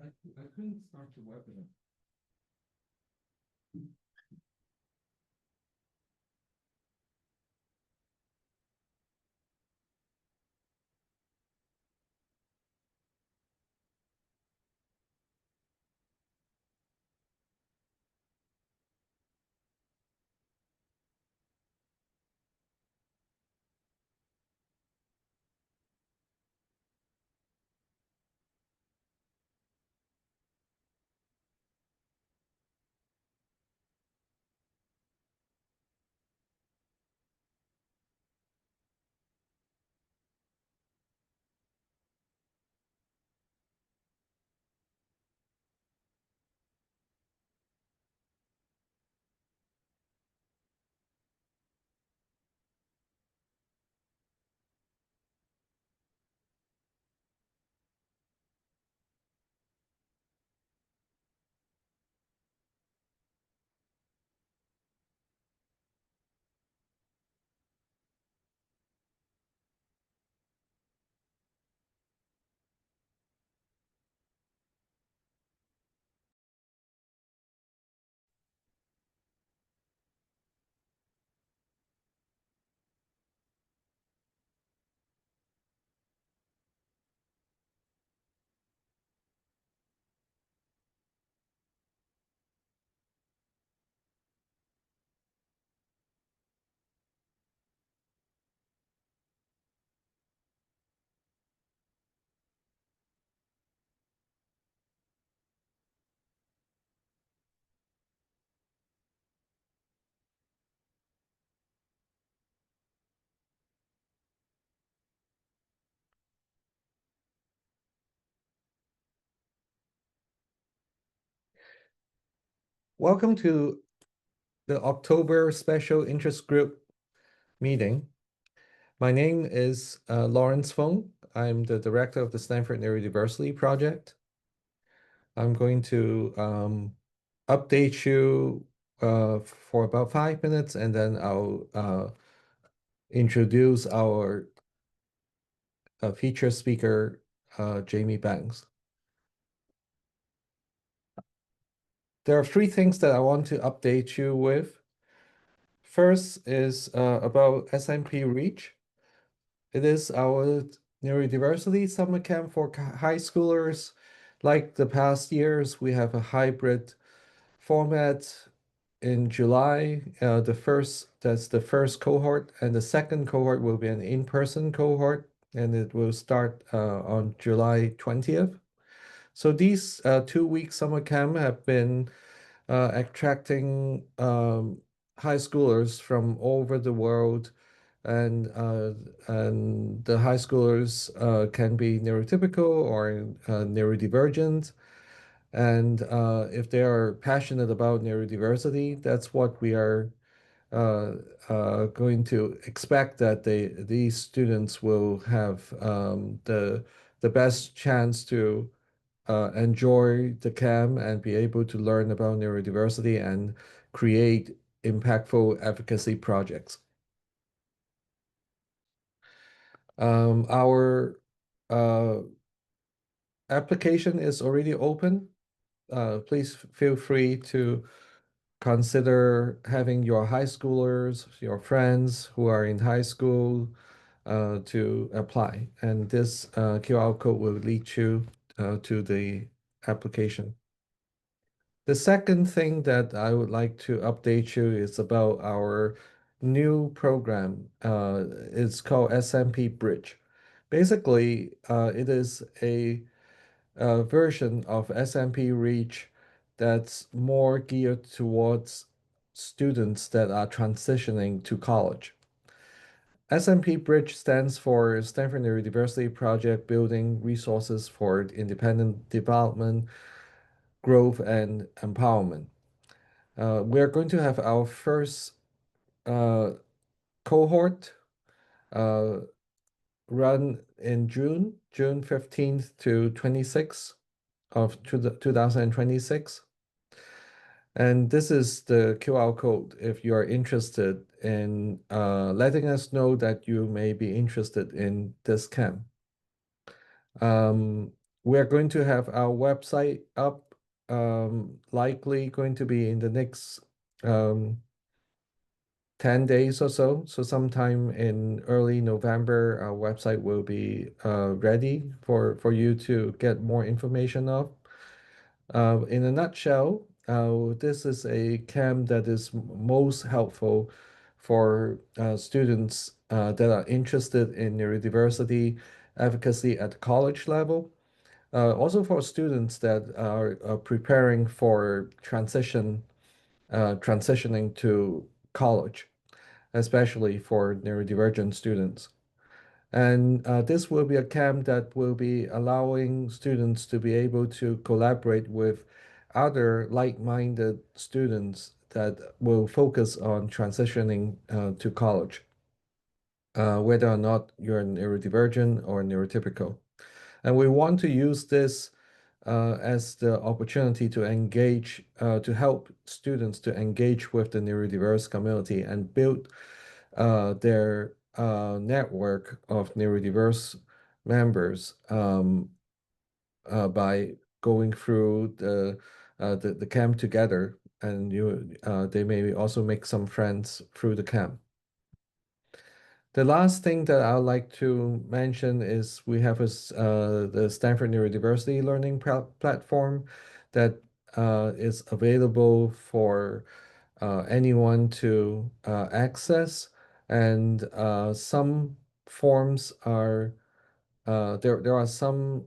I couldn't start the webinar. Welcome to the October Special Interest Group meeting. My name is Lawrence Feng. I'm the director of the Stanford Neurodiversity project. I'm going to update you for about 5 minutes, and then I'll introduce our feature speaker, Jamie Banks. There are three things that I want to update you with. First is about SMP Reach. It is our neurodiversity summer camp for high schoolers. Like the past years, we have a hybrid format in July. That's the first cohort, and the second cohort will be an in-person cohort, and it will start on July 20th. So these 2 week summer camp have been attracting high schoolers from all over the world, and the high schoolers can be neurotypical or neurodivergent. And if they are passionate about neurodiversity, that's what we are going to expect, that these students will have the best chance to enjoy the camp and be able to learn about neurodiversity and create impactful advocacy projects. Our application is already open. Please feel free to consider having your high schoolers, your friends who are in high school to apply. And this QR code will lead you to the application. The second thing that I would like to update you is about our new program. It's called SMP Bridge. Basically, it is a version of SMP Reach that's more geared towards students that are transitioning to college. SMP Bridge stands for Stanford Neurodiversity Project, Building Resources for Independent Development, Growth, and Empowerment. We're going to have our first uh, cohort uh, run in June 15th to 26th of 2026. And this is the QR code if you are interested in letting us know that you may be interested in this camp. we're going to have our website up, likely going to be in the next um, 10 days or so. So sometime in early November, our website will be ready for you to get more information of. In a nutshell, this is a camp that is most helpful for students that are interested in neurodiversity advocacy at college level. Also for students that are preparing for transitioning to college, especially for neurodivergent students. And this will be a camp that will be allowing students to be able to collaborate with other like-minded students that will focus on transitioning to college, whether or not you're neurodivergent or neurotypical. And we want to use this as the opportunity to engage, to help students to engage with the neurodiverse community and build their network of neurodiverse members by going through the camp together, and they may also make some friends through the camp. The last thing that I'd like to mention is we have the Stanford Neurodiversity Learning Platform that is available for anyone to access, and some forms are there are some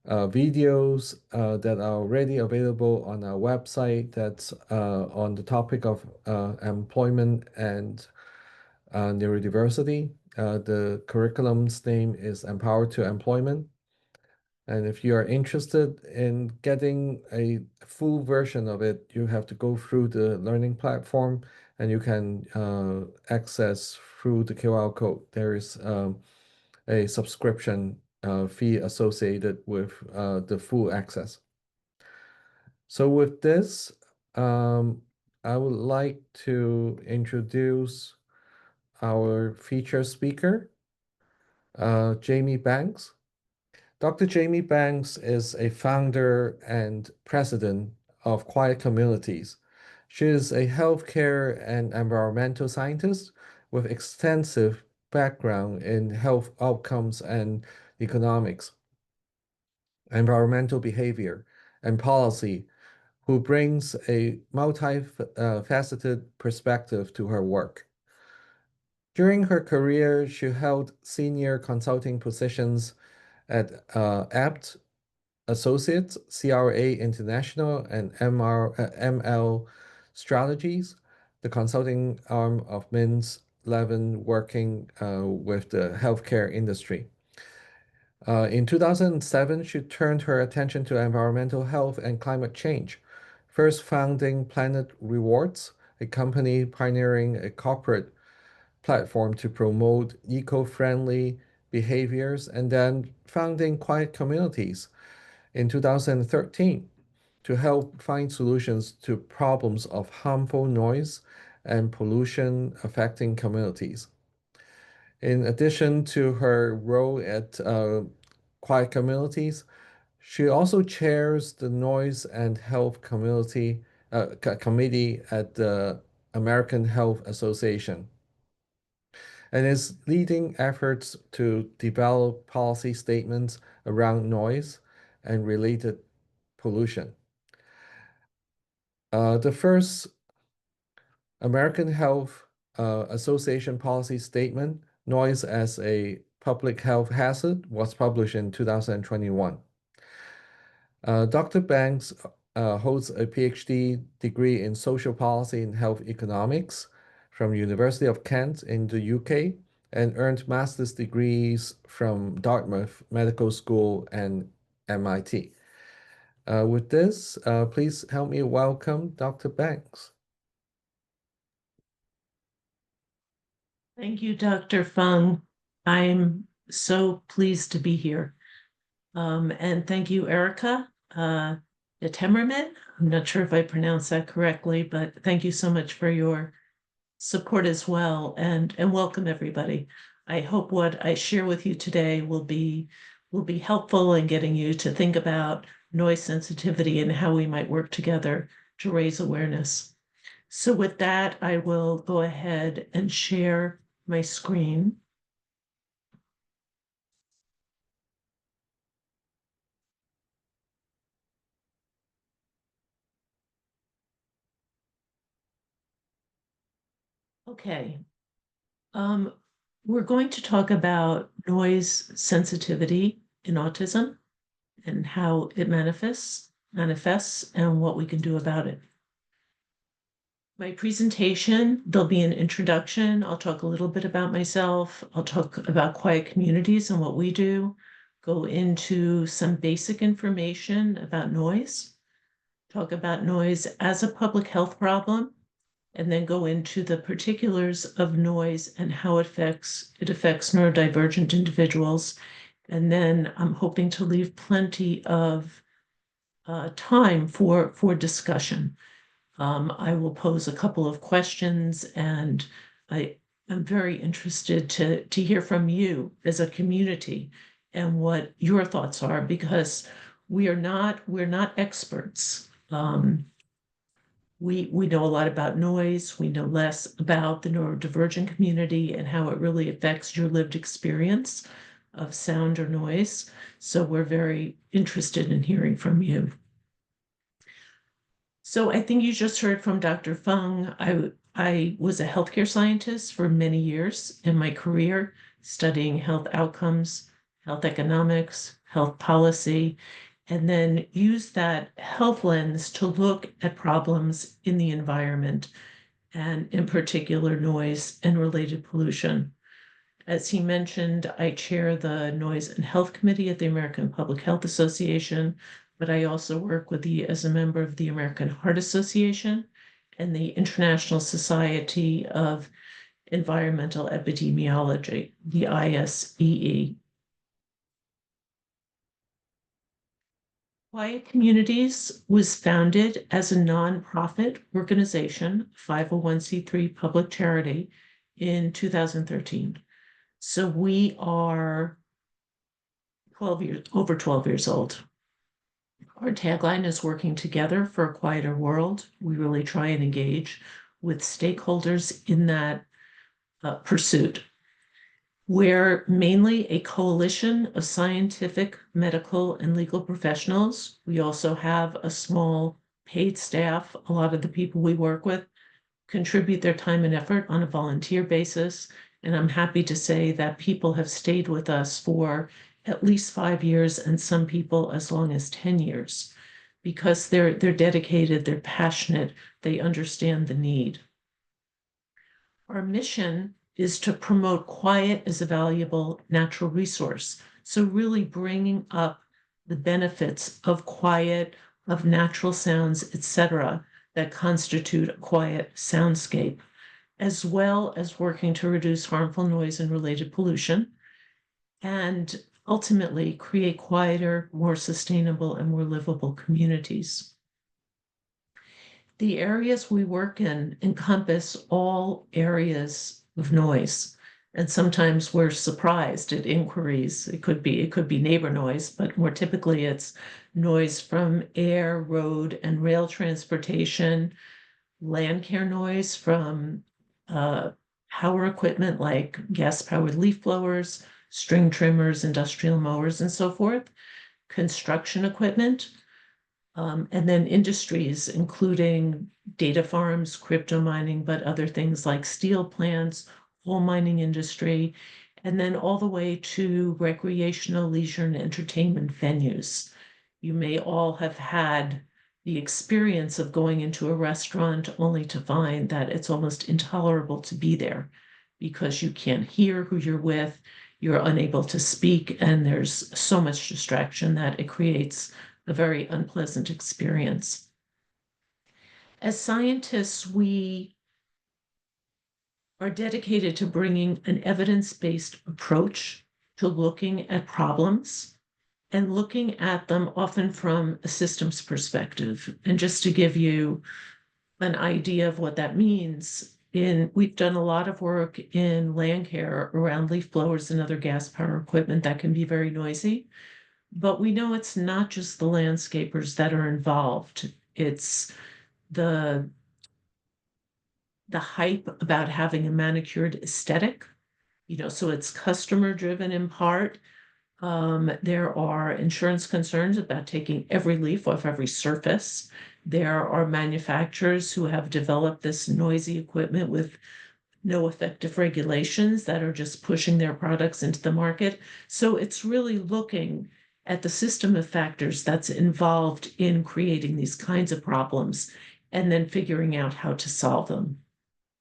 videos that are already available on our website that's on the topic of employment and neurodiversity. The curriculum's name is Empower to Employment. And if you are interested in getting a full version of it, you have to go through the learning platform, and you can access through the QR code. There is a subscription fee associated with the full access. So with this, I would like to introduce our feature speaker, Jamie Banks. Dr. Jamie Banks is a founder and president of Quiet Communities. She is a healthcare and environmental scientist with extensive background in health outcomes and economics, environmental behavior, and policy, who brings a multifaceted perspective to her work. During her career, she held senior consulting positions at APT Associates, CRA International, and ML Strategies, the consulting arm of Mintz Levin, working with the healthcare industry. In 2007, she turned her attention to environmental health and climate change, first founding Planet Rewards, a company pioneering a corporate platform to promote eco-friendly behaviors, and then founding Quiet Communities in 2013 to help find solutions to problems of harmful noise and pollution affecting communities. In addition to her role at Quiet Communities, she also chairs the Noise and Health Committee at the American Health Association and is leading efforts to develop policy statements around noise and related pollution. The first American Health Association policy statement, Noise as a Public Health Hazard, was published in 2021. Dr. Banks holds a PhD degree in social policy and health economics from University of Kent in the UK and earned master's degrees from Dartmouth Medical School and MIT. With this, please help me welcome Dr. Banks. Thank you, Dr. Fung. I'm so pleased to be here. And thank you, Erica Detemmerman. I'm not sure if I pronounced that correctly, but thank you so much for your support as well, and welcome everybody. I hope what I share with you today will be will be helpful in getting you to think about noise sensitivity and how we might work together to raise awareness. So with that, I will go ahead and share my screen. Okay. We're going to talk about noise sensitivity in autism and how it manifests and what we can do about it. My presentation, there'll be an introduction. I'll talk a little bit about myself. I'll talk about quiet communities and what we do, go into some basic information about noise, talk about noise as a public health problem, and then go into the particulars of noise and how it affects neurodivergent individuals. And then I'm hoping to leave plenty of time for discussion. I will pose a couple of questions, and I am very interested to hear from you as a community and what your thoughts are, because we're not experts. We know a lot about noise. We know less about the neurodivergent community and how it really affects your lived experience of sound or noise. So we're very interested in hearing from you. So I think you just heard from Dr. Fung. I was a healthcare scientist for many years in my career, studying health outcomes, health economics, health policy, and then use that health lens to look at problems in the environment, and in particular noise and related pollution. As he mentioned, I chair the Noise and Health Committee at the American Public Health Association, but I also work as a member of the American Heart Association and the International Society of Environmental Epidemiology, the ISEE. Quiet Communities was founded as a nonprofit organization, 501c3 public charity, in 2013. So we are over 12 years old. Our tagline is working together for a quieter world. We really try and engage with stakeholders in that pursuit. We're mainly a coalition of scientific, medical, and legal professionals. We also have a small paid staff. A lot of the people we work with contribute their time and effort on a volunteer basis. And I'm happy to say that people have stayed with us for at least 5 years, and some people as long as 10 years, because they're dedicated, they're passionate, they understand the need. Our mission is to promote quiet as a valuable natural resource. So really bringing up the benefits of quiet, of natural sounds, etc., that constitute a quiet soundscape, as well as working to reduce harmful noise and related pollution, and ultimately create quieter, more sustainable, and more livable communities. The areas we work in encompass all areas of noise. And sometimes we're surprised at inquiries. It could be neighbor noise, but more typically it's noise from air, road, and rail transportation, land care noise from power equipment like gas-powered leaf blowers, string trimmers, industrial mowers, and so forth, construction equipment, and then industries, including data farms, crypto mining, but other things like steel plants, coal mining industry, and then all the way to recreational, leisure, and entertainment venues. You may all have had the experience of going into a restaurant only to find that it's almost intolerable to be there because you can't hear who you're with, you're unable to speak, and there's so much distraction that it creates a very unpleasant experience. As scientists, we are dedicated to bringing an evidence-based approach to looking at problems and looking at them often from a systems perspective. And just to give you an idea of what that means, we've done a lot of work in land care around leaf blowers and other gas power equipment that can be very noisy. But we know it's not just the landscapers that are involved. It's the hype about having a manicured aesthetic, so it's customer driven in part. There are insurance concerns about taking every leaf off every surface. There are manufacturers who have developed this noisy equipment with no effective regulations that are just pushing their products into the market. So it's really looking at the system of factors that's involved in creating these kinds of problems and then figuring out how to solve them.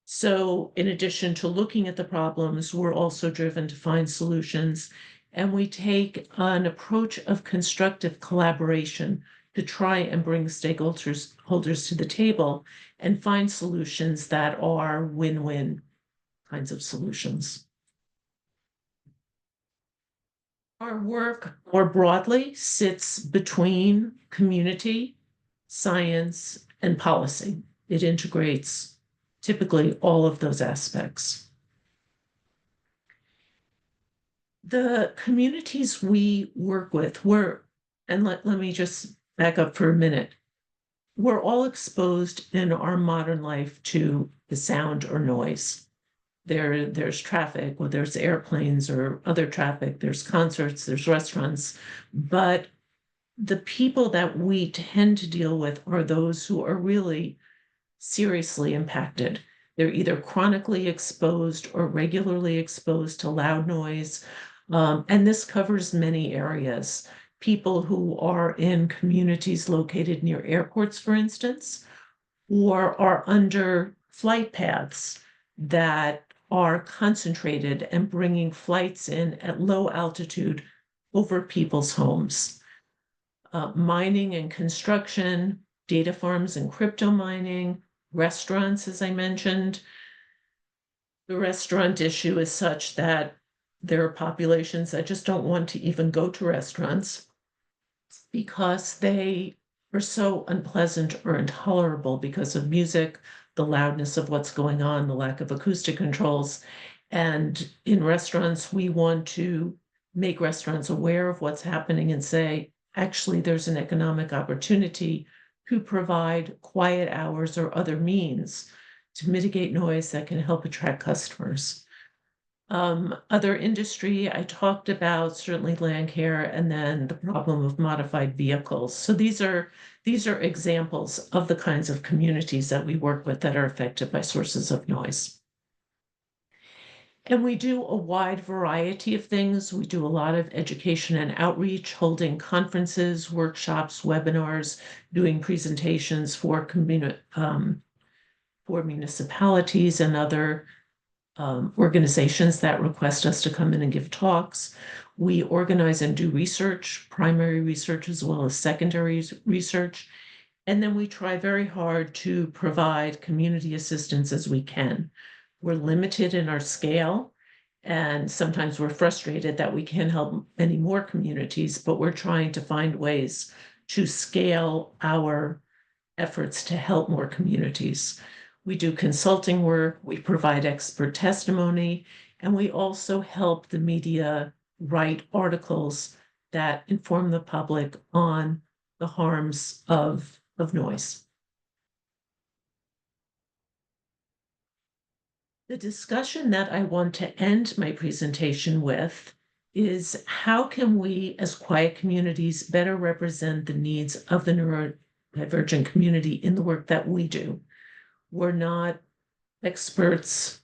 So in addition to looking at the problems, we're also driven to find solutions, and we take an approach of constructive collaboration to try and bring stakeholders to the table and find solutions that are win-win kinds of solutions. Our work more broadly sits between community, science, and policy. It integrates typically all of those aspects. The communities we work with, and let me just back up for a minute. We're all exposed in our modern life to the sound or noise. There's traffic, or there's airplanes or other traffic, there's concerts, there's restaurants, but the people that we tend to deal with are those who are really seriously impacted. They're either chronically exposed or regularly exposed to loud noise. And this covers many areas. People who are in communities located near airports, for instance, or are under flight paths that are concentrated and bringing flights in at low altitude over people's homes. Mining and construction, data farms and crypto mining, restaurants, as I mentioned. The restaurant issue is such that there are populations that just don't want to even go to restaurants because they are so unpleasant or intolerable because of music, the loudness of what's going on, the lack of acoustic controls. And in restaurants, we want to make restaurants aware of what's happening and say, actually, there's an economic opportunity to provide quiet hours or other means to mitigate noise that can help attract customers. Other industry, I talked about certainly land care, and then the problem of modified vehicles. So these are examples of the kinds of communities that we work with that are affected by sources of noise. And we do a wide variety of things. We do a lot of education and outreach, holding conferences, workshops, webinars, doing presentations for municipalities and other organizations that request us to come in and give talks. We organize and do research, primary research as well as secondary research. And then we try very hard to provide community assistance as we can. We're limited in our scale, and sometimes we're frustrated that we can't help many more communities, but we're trying to find ways to scale our efforts to help more communities. We do consulting work, we provide expert testimony, and we also help the media write articles that inform the public on the harms of noise. The discussion that I want to end my presentation with is how can we as quiet communities better represent the needs of the neurodivergent community in the work that we do? We're not experts,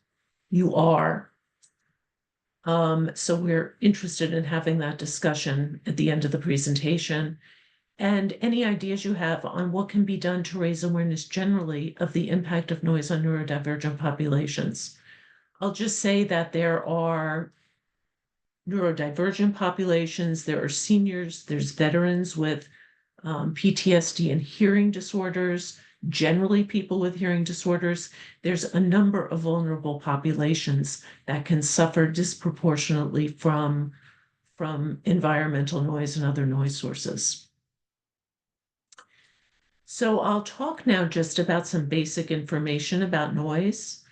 you are. So we're interested in having that discussion at the end of the presentation. And any ideas you have on what can be done to raise awareness generally of the impact of noise on neurodivergent populations. I'll just say that there are neurodivergent populations, there are seniors, there's veterans with PTSD and hearing disorders, generally people with hearing disorders. There's a number of vulnerable populations that can suffer disproportionately from environmental noise and other noise sources. So I'll talk now just about some basic information about noise.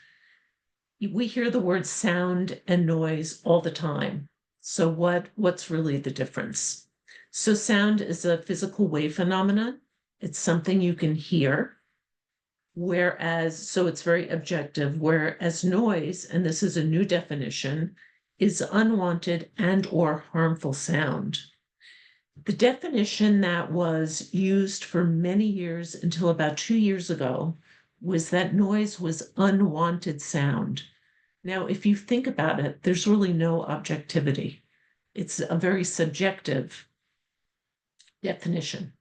we hear the word sound and noise all the time. So what's really the difference? So sound is a physical wave phenomenon. It's something you can hear, so it's very objective, whereas noise, and this is a new definition, is unwanted and or harmful sound. The definition that was used for many years until about 2 years ago was that noise was unwanted sound. Now, if you think about it, there's really no objectivity. It's a very subjective definition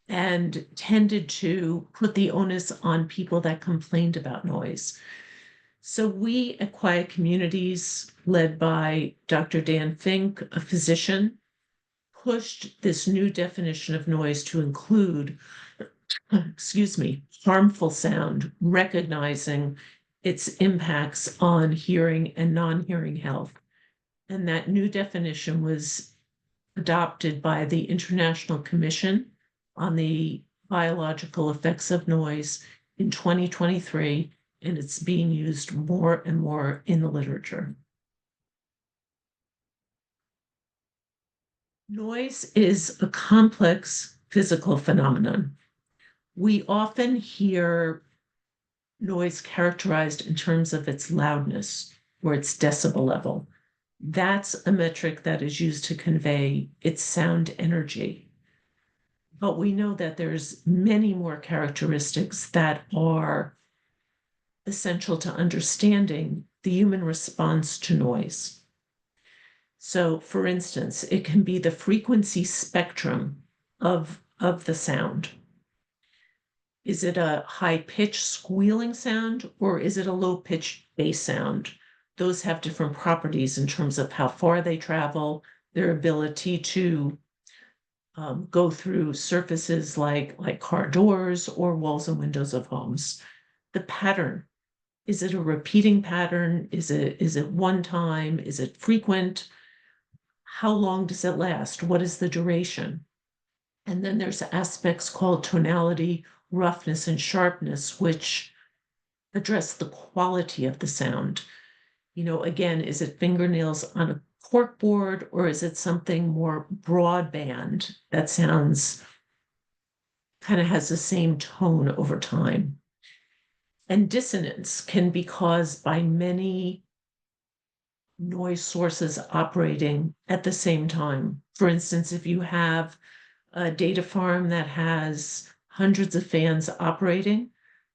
and tended to put the onus on people that complained about noise. So we at Quiet Communities, led by Dr. Dan Fink, a physician, pushed this new definition of noise to include, harmful sound, recognizing its impacts on hearing and non-hearing health. And that new definition was adopted by the International Commission on the Biological Effects of Noise in 2023, and it's being used more and more in the literature. Noise is a complex physical phenomenon. We often hear noise characterized in terms of its loudness or its decibel level. That's a metric that is used to convey its sound energy. But we know that there's many more characteristics that are essential to understanding the human response to noise. So, for instance, it can be the frequency spectrum of the sound. Is it a high-pitched squealing sound, or is it a low-pitched bass sound? Those have different properties in terms of how far they travel, their ability to go through surfaces like car doors or walls and windows of homes. The pattern, is it a repeating pattern? Is it one time? Is it frequent? How long does it last? What is the duration? And then there's aspects called tonality, roughness, and sharpness, which address the quality of the sound. Again, is it fingernails on a corkboard, or is it something more broadband that sounds kind of has the same tone over time? And dissonance can be caused by many noise sources operating at the same time. For instance, if you have a data farm that has hundreds of fans operating,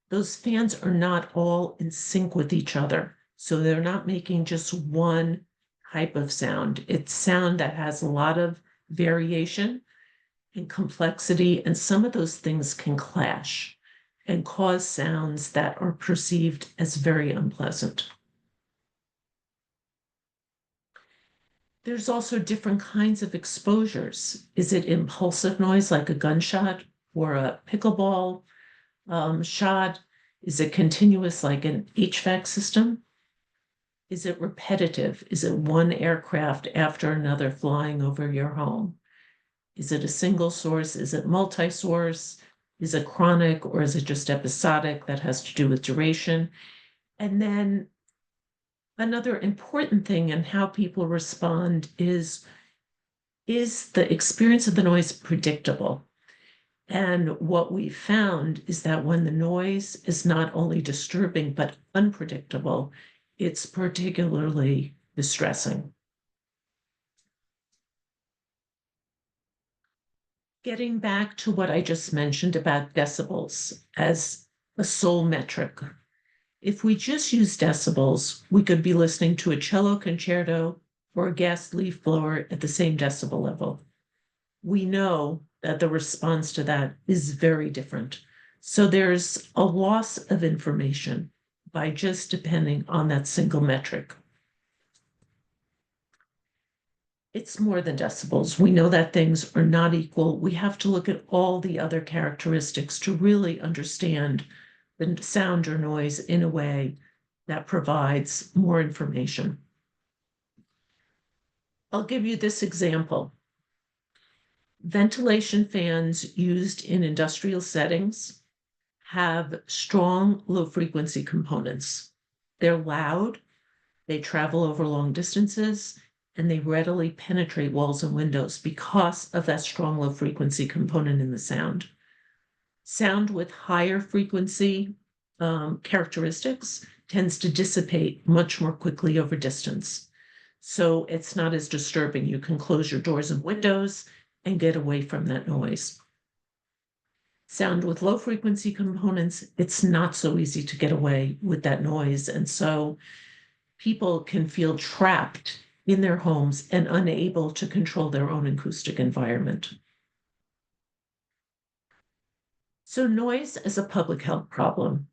those fans are not all in sync with each other. So they're not making just one type of sound. It's sound that has a lot of variation and complexity, and some of those things can clash and cause sounds that are perceived as very unpleasant. There's also different kinds of exposures. Is it impulsive noise like a gunshot or a pickleball shot? Is it continuous like an HVAC system? Is it repetitive? Is it one aircraft after another flying over your home? Is it a single source? Is it multi-source? Is it chronic, or is it just episodic? That has to do with duration. And then another important thing in how people respond is the experience of the noise predictable? And what we found is that when the noise is not only disturbing but unpredictable, it's particularly distressing. Getting back to what I just mentioned about decibels as a sole metric. If we just use decibels, we could be listening to a cello concerto or a gas leaf blower at the same decibel level. We know that the response to that is very different. So there's a loss of information by just depending on that single metric. It's more than decibels. We know that things are not equal. We have to look at all the other characteristics to really understand the sound or noise in a way that provides more information. I'll give you this example. Ventilation fans used in industrial settings have strong low frequency components. They're loud, they travel over long distances, and they readily penetrate walls and windows because of that strong low frequency component in the sound. Sound with higher frequency characteristics tends to dissipate much more quickly over distance. So it's not as disturbing. You can close your doors and windows and get away from that noise. Sound with low frequency components, it's not so easy to get away with that noise. And so people can feel trapped in their homes and unable to control their own acoustic environment. So noise is a public health problem.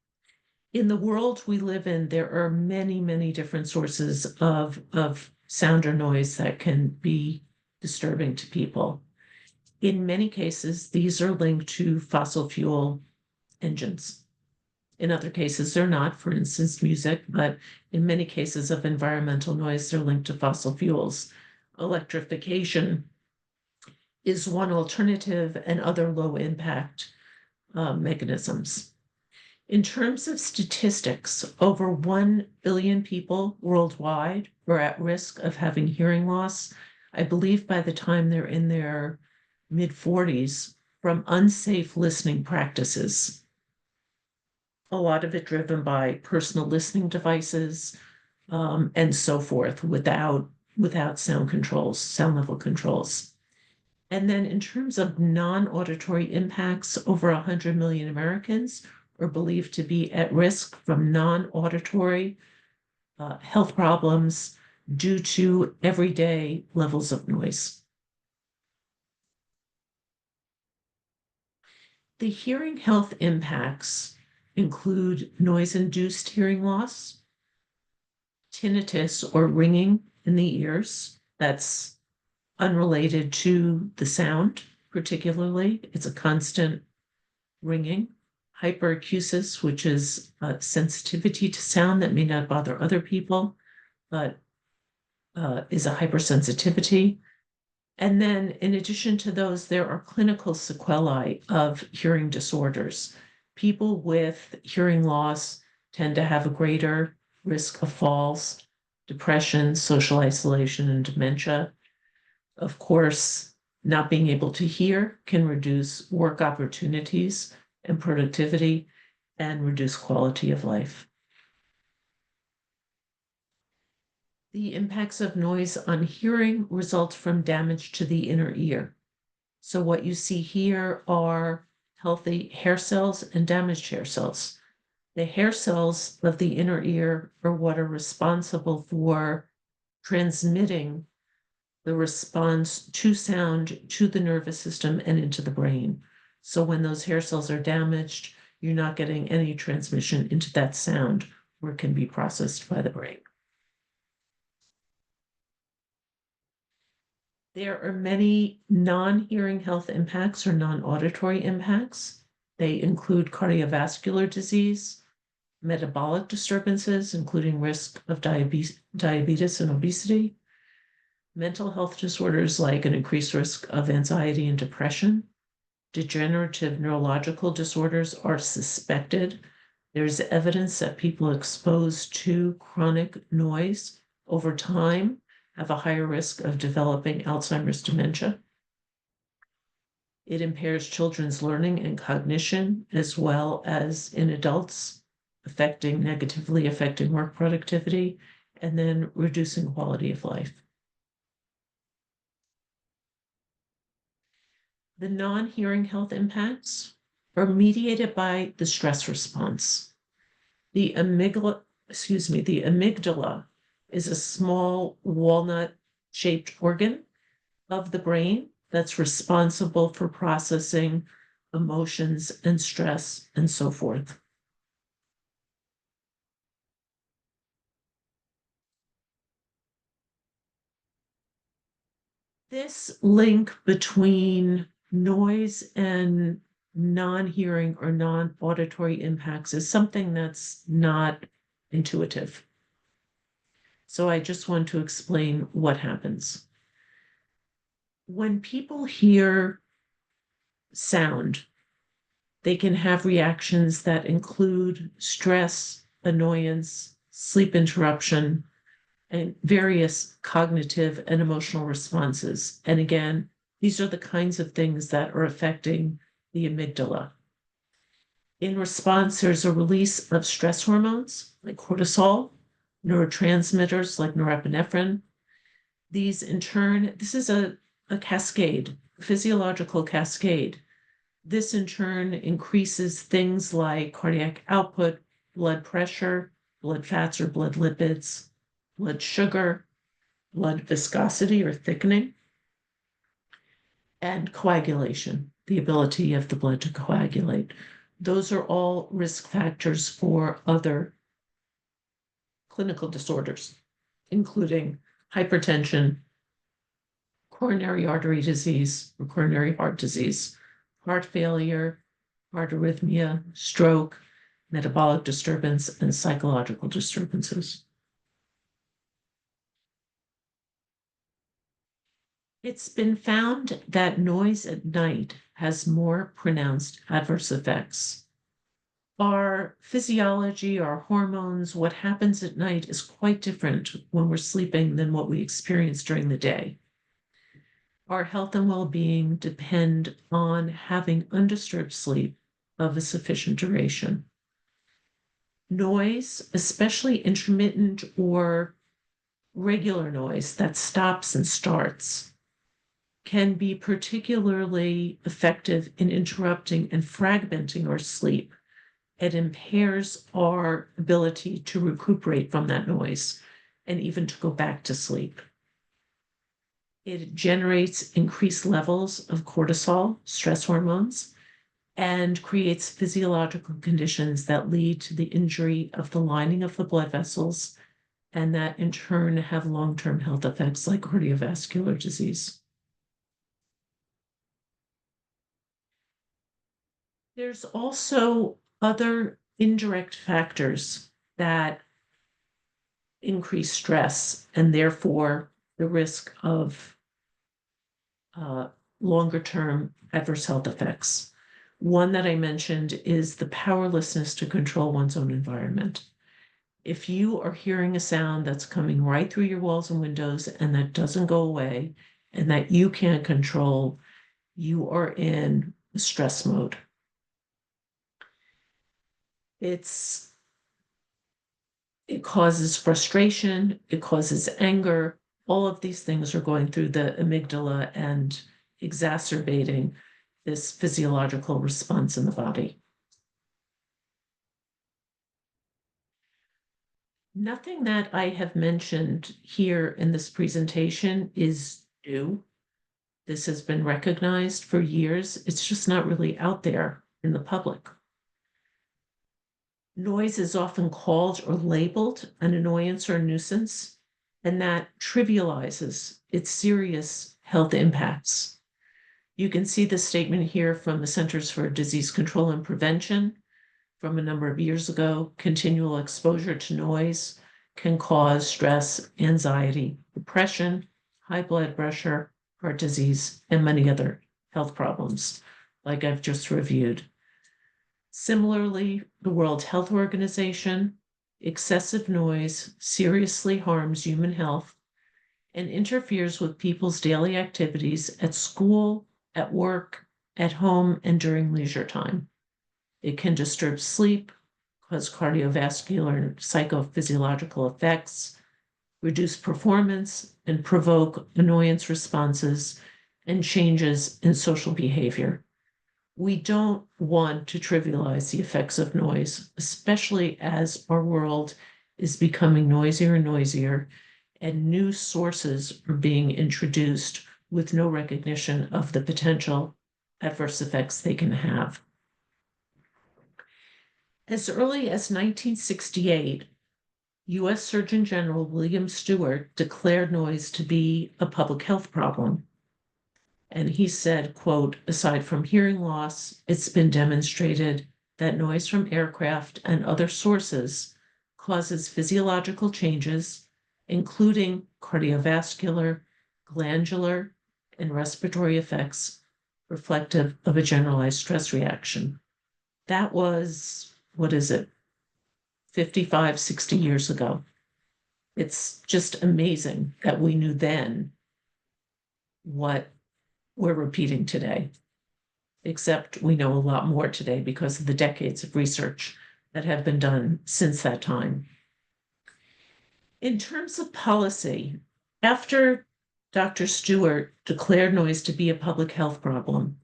In the world we live in, there are many, many different sources of sound or noise that can be disturbing to people. In many cases, these are linked to fossil fuel engines. In other cases, they're not, for instance, music, but in many cases of environmental noise, they're linked to fossil fuels. Electrification is one alternative, and other low impact mechanisms. In terms of statistics, over 1 billion people worldwide are at risk of having hearing loss. I believe by the time they're in their mid-40s, from unsafe listening practices. A lot of it driven by personal listening devices and so forth, without sound controls, sound level controls. And then in terms of non-auditory impacts, over 100 million Americans are believed to be at risk from non-auditory health problems due to everyday levels of noise. The hearing health impacts include noise-induced hearing loss, tinnitus or ringing in the ears. That's unrelated to the sound, particularly. It's a constant ringing. Hyperacusis, which is sensitivity to sound that may not bother other people, but is a hypersensitivity. And then in addition to those, there are clinical sequelae of hearing disorders. People with hearing loss tend to have a greater risk of falls, depression, social isolation, and dementia. Of course, not being able to hear can reduce work opportunities and productivity and reduce quality of life. The impacts of noise on hearing result from damage to the inner ear. So what you see here are healthy hair cells and damaged hair cells. The hair cells of the inner ear are what are responsible for transmitting the response to sound to the nervous system and into the brain. So when those hair cells are damaged, you're not getting any transmission into that sound where it can be processed by the brain. There are many non-hearing health impacts or non-auditory impacts. They include cardiovascular disease, metabolic disturbances, including risk of diabetes and obesity, mental health disorders like an increased risk of anxiety and depression. Degenerative neurological disorders are suspected. There's evidence that people exposed to chronic noise over time have a higher risk of developing Alzheimer's dementia. It impairs children's learning and cognition, as well as in adults, negatively affecting work productivity, and then reducing quality of life. The non-hearing health impacts are mediated by the stress response. The amygdala is a small walnut-shaped organ of the brain that's responsible for processing emotions and stress and so forth. This link between noise and non-hearing or non-auditory impacts is something that's not intuitive. So I just want to explain what happens. When people hear sound, they can have reactions that include stress, annoyance, sleep interruption, and various cognitive and emotional responses. And again, these are the kinds of things that are affecting the amygdala. In response, there's a release of stress hormones like cortisol, neurotransmitters like norepinephrine. These in turn, this is a cascade, physiological cascade. This in turn increases things like cardiac output, blood pressure, blood fats or blood lipids, blood sugar, blood viscosity or thickening, and coagulation, the ability of the blood to coagulate. Those are all risk factors for other clinical disorders, including hypertension, coronary artery disease, or coronary heart disease, heart failure, heart arrhythmia, stroke, metabolic disturbance, and psychological disturbances. It's been found that noise at night has more pronounced adverse effects. Our physiology, our hormones, what happens at night is quite different when we're sleeping than what we experience during the day. Our health and well-being depend on having undisturbed sleep of a sufficient duration. Noise, especially intermittent or regular noise that stops and starts, can be particularly effective in interrupting and fragmenting our sleep. It impairs our ability to recuperate from that noise and even to go back to sleep. It generates increased levels of cortisol, stress hormones, and creates physiological conditions that lead to the injury of the lining of the blood vessels, and that in turn have long-term health effects like cardiovascular disease. There's also other indirect factors that increase stress and therefore the risk of longer-term adverse health effects. One that I mentioned is the powerlessness to control one's own environment. If you are hearing a sound that's coming right through your walls and windows and that doesn't go away and that you can't control, you are in stress mode. It causes frustration, it causes anger. All of these things are going through the amygdala and exacerbating this physiological response in the body. Nothing that I have mentioned here in this presentation is new. This has been recognized for years. It's just not really out there in the public. Noise is often called or labeled an annoyance or a nuisance, and that trivializes its serious health impacts. You can see the statement here from the Centers for Disease Control and Prevention from a number of years ago. Continual exposure to noise can cause stress, anxiety, depression, high blood pressure, heart disease, and many other health problems, like I've just reviewed. Similarly, the World Health Organization, excessive noise seriously harms human health and interferes with people's daily activities at school, at work, at home, and during leisure time. It can disturb sleep, cause cardiovascular and psychophysiological effects, reduce performance, and provoke annoyance responses and changes in social behavior. We don't want to trivialize the effects of noise, especially as our world is becoming noisier and noisier, and new sources are being introduced with no recognition of the potential adverse effects they can have. As early as 1968, U.S. Surgeon General William Stewart declared noise to be a public health problem. And he said, quote, aside from hearing loss, it's been demonstrated that noise from aircraft and other sources causes physiological changes, including cardiovascular, glandular, and respiratory effects reflective of a generalized stress reaction. That was, what is it, 55, 60 years ago. It's just amazing that we knew then what we're repeating today, except we know a lot more today because of the decades of research that have been done since that time. In terms of policy, after Dr. Stewart declared noise to be a public health problem,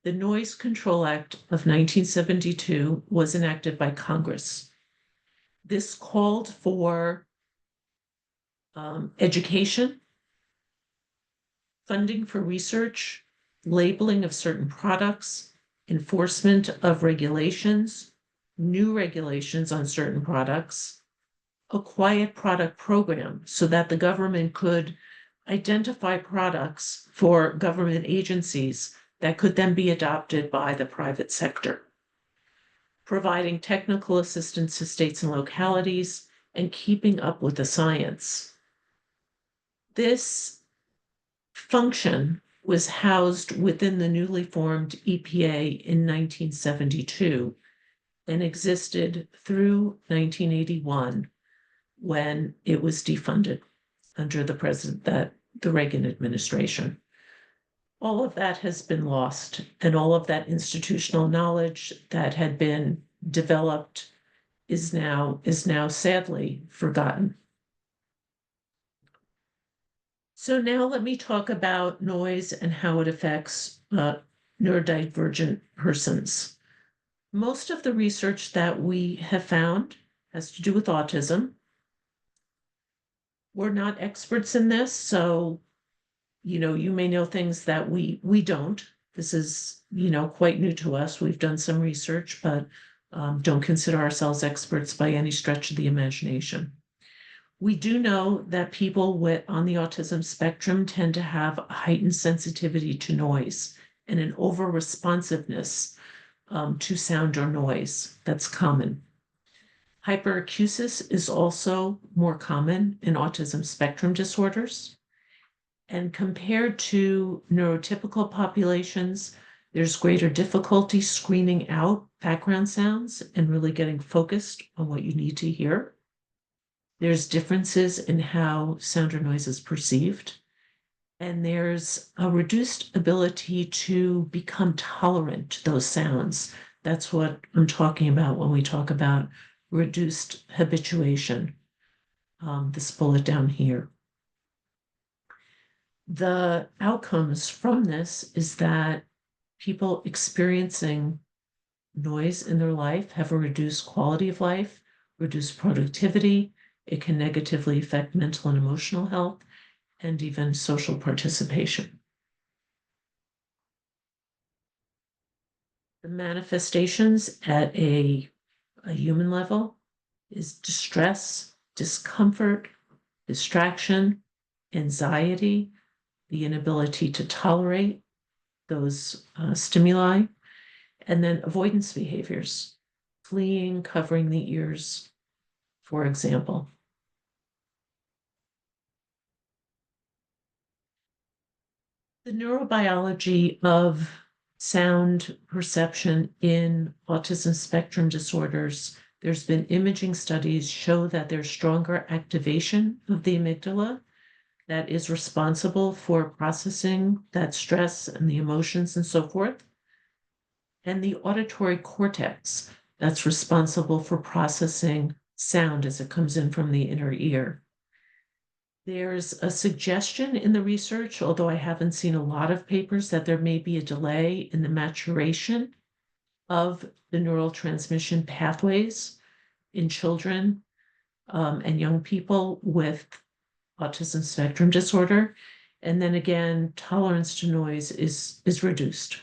the Noise Control Act of 1972 was enacted by Congress. This called for education, funding for research, labeling of certain products, enforcement of regulations, new regulations on certain products, a quiet product program so that the government could identify products for government agencies that could then be adopted by the private sector, providing technical assistance to states and localities, and keeping up with the science. This function was housed within the newly formed EPA in 1972 and existed through 1981 when it was defunded under the Reagan administration. All of that has been lost, and all of that institutional knowledge that had been developed is now sadly forgotten. So now let me talk about noise and how it affects neurodivergent persons. Most of the research that we have found has to do with autism. We're not experts in this, so you may know things that we don't. This is quite new to us. We've done some research, but don't consider ourselves experts by any stretch of the imagination. We do know that people on the autism spectrum tend to have a heightened sensitivity to noise and an over-responsiveness to sound or noise. That's common. Hyperacusis is also more common in autism spectrum disorders. And compared to neurotypical populations, there's greater difficulty screening out background sounds and really getting focused on what you need to hear. There's differences in how sound or noise is perceived. And there's a reduced ability to become tolerant to those sounds. That's what I'm talking about when we talk about reduced habituation. This bullet down here. The outcomes from this is that people experiencing noise in their life have a reduced quality of life, reduced productivity. It can negatively affect mental and emotional health and even social participation. The manifestations at a human level is distress, discomfort, distraction, anxiety, the inability to tolerate those stimuli, and then avoidance behaviors, fleeing, covering the ears, for example. The neurobiology of sound perception in autism spectrum disorders, there's been imaging studies show that there's stronger activation of the amygdala that is responsible for processing that stress and the emotions and so forth, and the auditory cortex that's responsible for processing sound as it comes in from the inner ear. There's a suggestion in the research, although I haven't seen a lot of papers, that there may be a delay in the maturation of the neural transmission pathways in children and young people with autism spectrum disorder. And then again, tolerance to noise is reduced.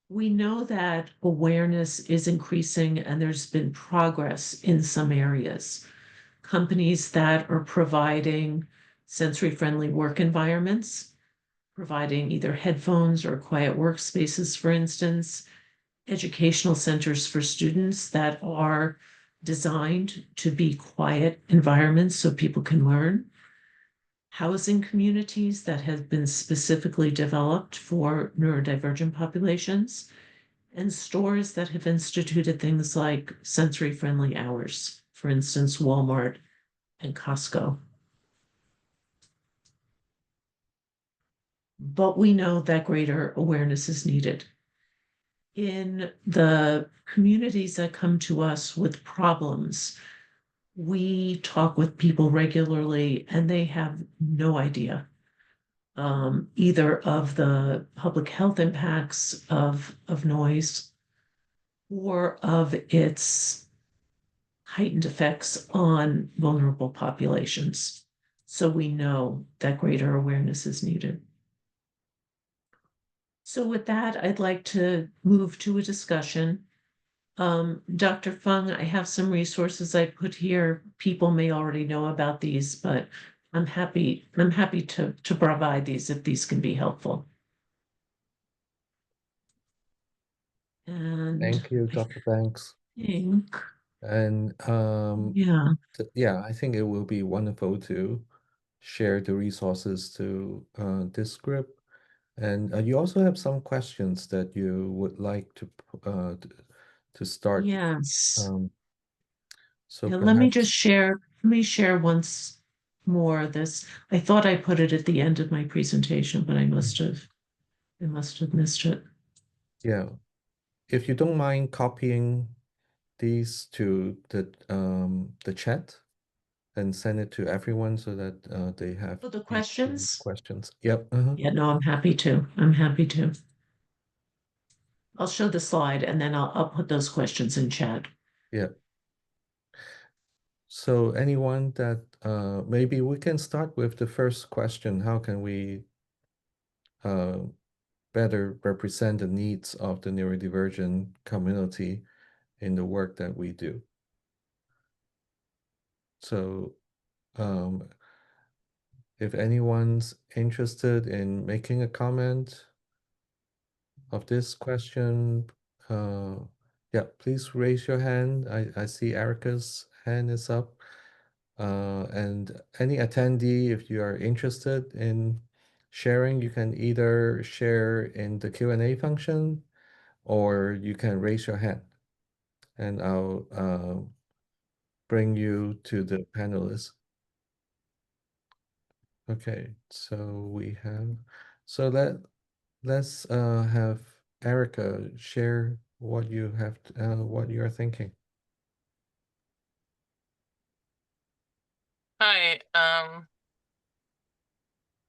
We know that awareness is increasing and there's been progress in some areas. Companies that are providing sensory-friendly work environments, providing either headphones or quiet workspaces, for instance, educational centers for students that are designed to be quiet environments so people can learn, housing communities that have been specifically developed for neurodivergent populations, and stores that have instituted things like sensory-friendly hours, for instance, Walmart and Costco. But we know that greater awareness is needed. In the communities that come to us with problems, we talk with people regularly and they have no idea either of the public health impacts of noise or of its heightened effects on vulnerable populations. So we know that greater awareness is needed. So with that, I'd like to move to a discussion. Dr. Fung, I have some resources I put here. People may already know about these, but I'm happy to provide these if these can be helpful. And Thank you, I Dr. Banks. think, And yeah, yeah, I think it will be wonderful to share the resources to this group. And you also have some questions that you would like to start. yes. Um, so Yeah, let me just perhaps, share, let me share once more this. I thought I put it at the end of my presentation, but I must have missed it. yeah, if you don't mind copying these to the chat and send it to everyone so that they have For the the questions? questions. Yep. Yeah, no, I'm happy to. I'm happy to. I'll show the slide and then I'll put those questions in chat. Yeah. So anyone that maybe we can start with the first question. How can we uh, better represent the needs of the neurodivergent community in the work that we do? So um, if anyone's interested in making a comment of this question, uh, yeah, please raise your hand. I see Erica's hand is up. And any attendee, if you are interested in sharing, you can either share in the Q&A function or you can raise your hand and I'll bring you to the panelists. Okay, so we have, so let's have Erica share what you have, what you are thinking. Hi,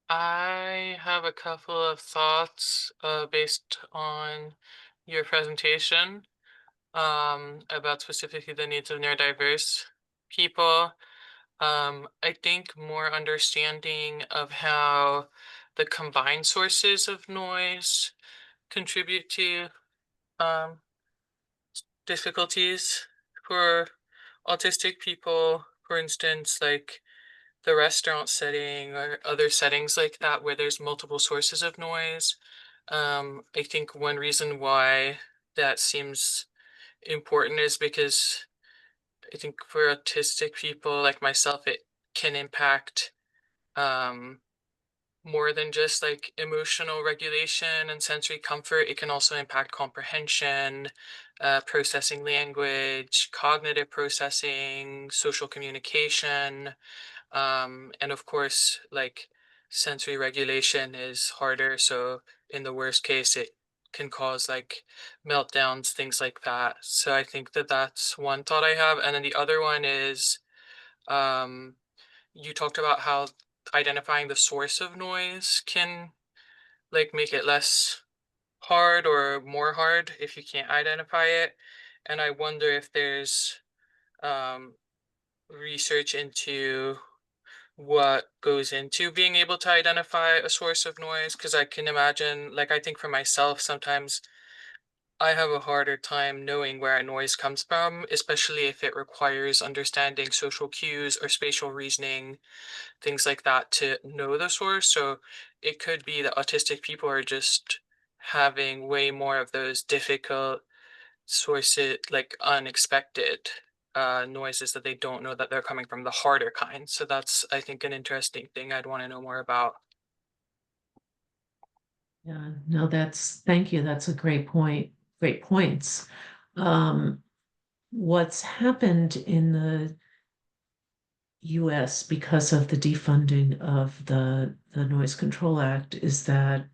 I have a couple of thoughts based on your presentation about specifically the needs of neurodiverse people. I think more understanding of how the combined sources of noise contribute to um, difficulties for autistic people, for instance, like the restaurant setting or other settings like that where there's multiple sources of noise. I think one reason why that seems important is because I think for autistic people like myself, it can impact um, more than just like emotional regulation and sensory comfort. It can also impact comprehension, processing language, cognitive processing, social communication. And of course, like sensory regulation is harder. So in the worst case, it can cause like meltdowns, things like that. So I think that that's one thought I have. And then the other one is um, you talked about how identifying the source of noise can like make it less hard or more hard if you can't identify it. And I wonder if there's um, research into what goes into being able to identify a source of noise, because I can imagine, like, I think for myself sometimes I have a harder time knowing where a noise comes from, especially if it requires understanding social cues or spatial reasoning, things like that, to know the source. So it could be that autistic people are just having way more of those difficult sources, like unexpected noises that they don't know that they're coming from, the harder kind. So that's, I think, an interesting thing I'd want to know more about. Yeah, no, thank you. That's a great point. great points. What's happened in the US because of the defunding of the Noise Control Act is that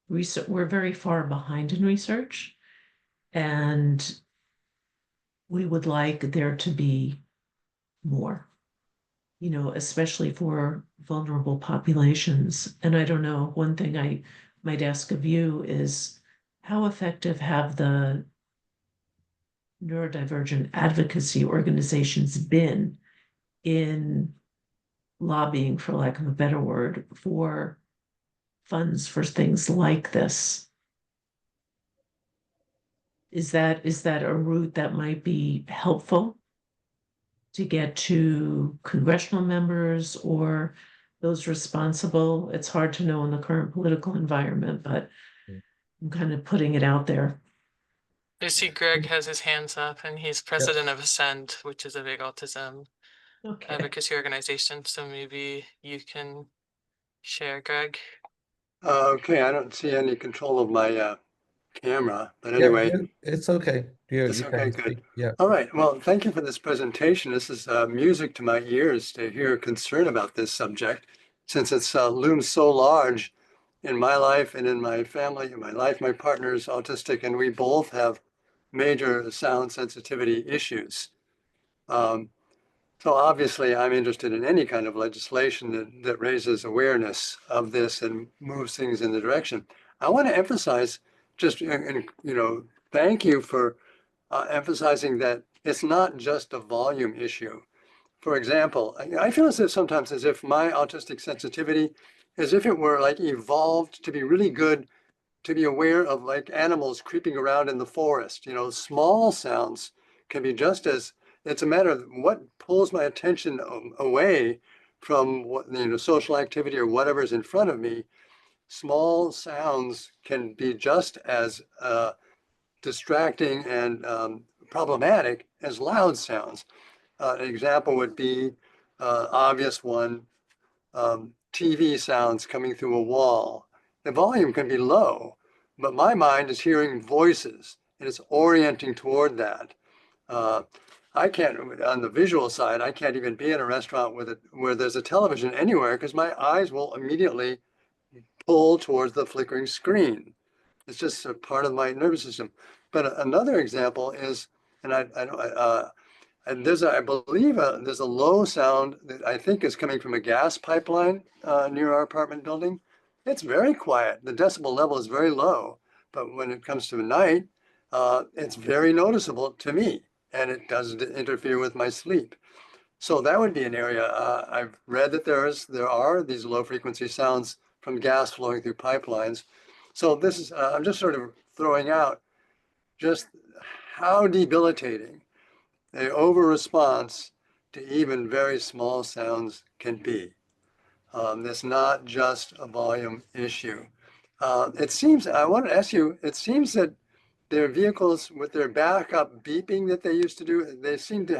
we're very far behind in research, and we would like there to be more, especially for vulnerable populations. And I don't know, one thing I might ask of you is how effective have the neurodivergent advocacy organizations been in lobbying, for lack of a better word, for funds for things like this? Is that a route that might be helpful to get to congressional members or those responsible? It's hard to know in the current political environment, but I'm kind of putting it out there. I see Greg has his hands up, and he's Yep. president of Ascend, which is a big autism Okay. advocacy organization. So maybe you can share, Greg. Okay, I don't see any control of my camera, but Yeah, anyway, it's okay. it's You okay, can good. speak. Yeah. All right, well, thank you for this presentation. This is music to my ears to hear concern about this subject, since it's looms so large in my life and in my family. In my life, my partner is autistic, and we both have major sound sensitivity issues. So obviously, I'm interested in any kind of legislation that raises awareness of this and moves things in the direction. I want to emphasize just, thank you for emphasizing that it's not just a volume issue. For example, I feel as if sometimes as if my autistic sensitivity, as if it were like evolved to be really good to be aware of like animals creeping around in the forest. Small sounds can be just as, it's a matter of what pulls my attention away from what, social activity or whatever's in front of me. Small sounds can be just as distracting and problematic as loud sounds. An example would be obvious one, TV sounds coming through a wall. The volume can be low, but my mind is hearing voices and it's orienting toward that. I can't, on the visual side, I can't even be in a restaurant where there's a television anywhere because my eyes will immediately pull towards the flickering screen. It's just a part of my nervous system. But another example is, and and I believe there's a low sound that I think is coming from a gas pipeline near our apartment building. It's very quiet. The decibel level is very low, but when it comes to night, it's very noticeable to me, and it doesn't interfere with my sleep. So that would be an area. I've read that there are these low frequency sounds from gas flowing through pipelines. So this is, I'm just sort of throwing out just how debilitating a over response to even very small sounds can be. It's not just a volume issue. It seems, I want to ask you, it seems that their vehicles with their backup beeping that they used to do, there seems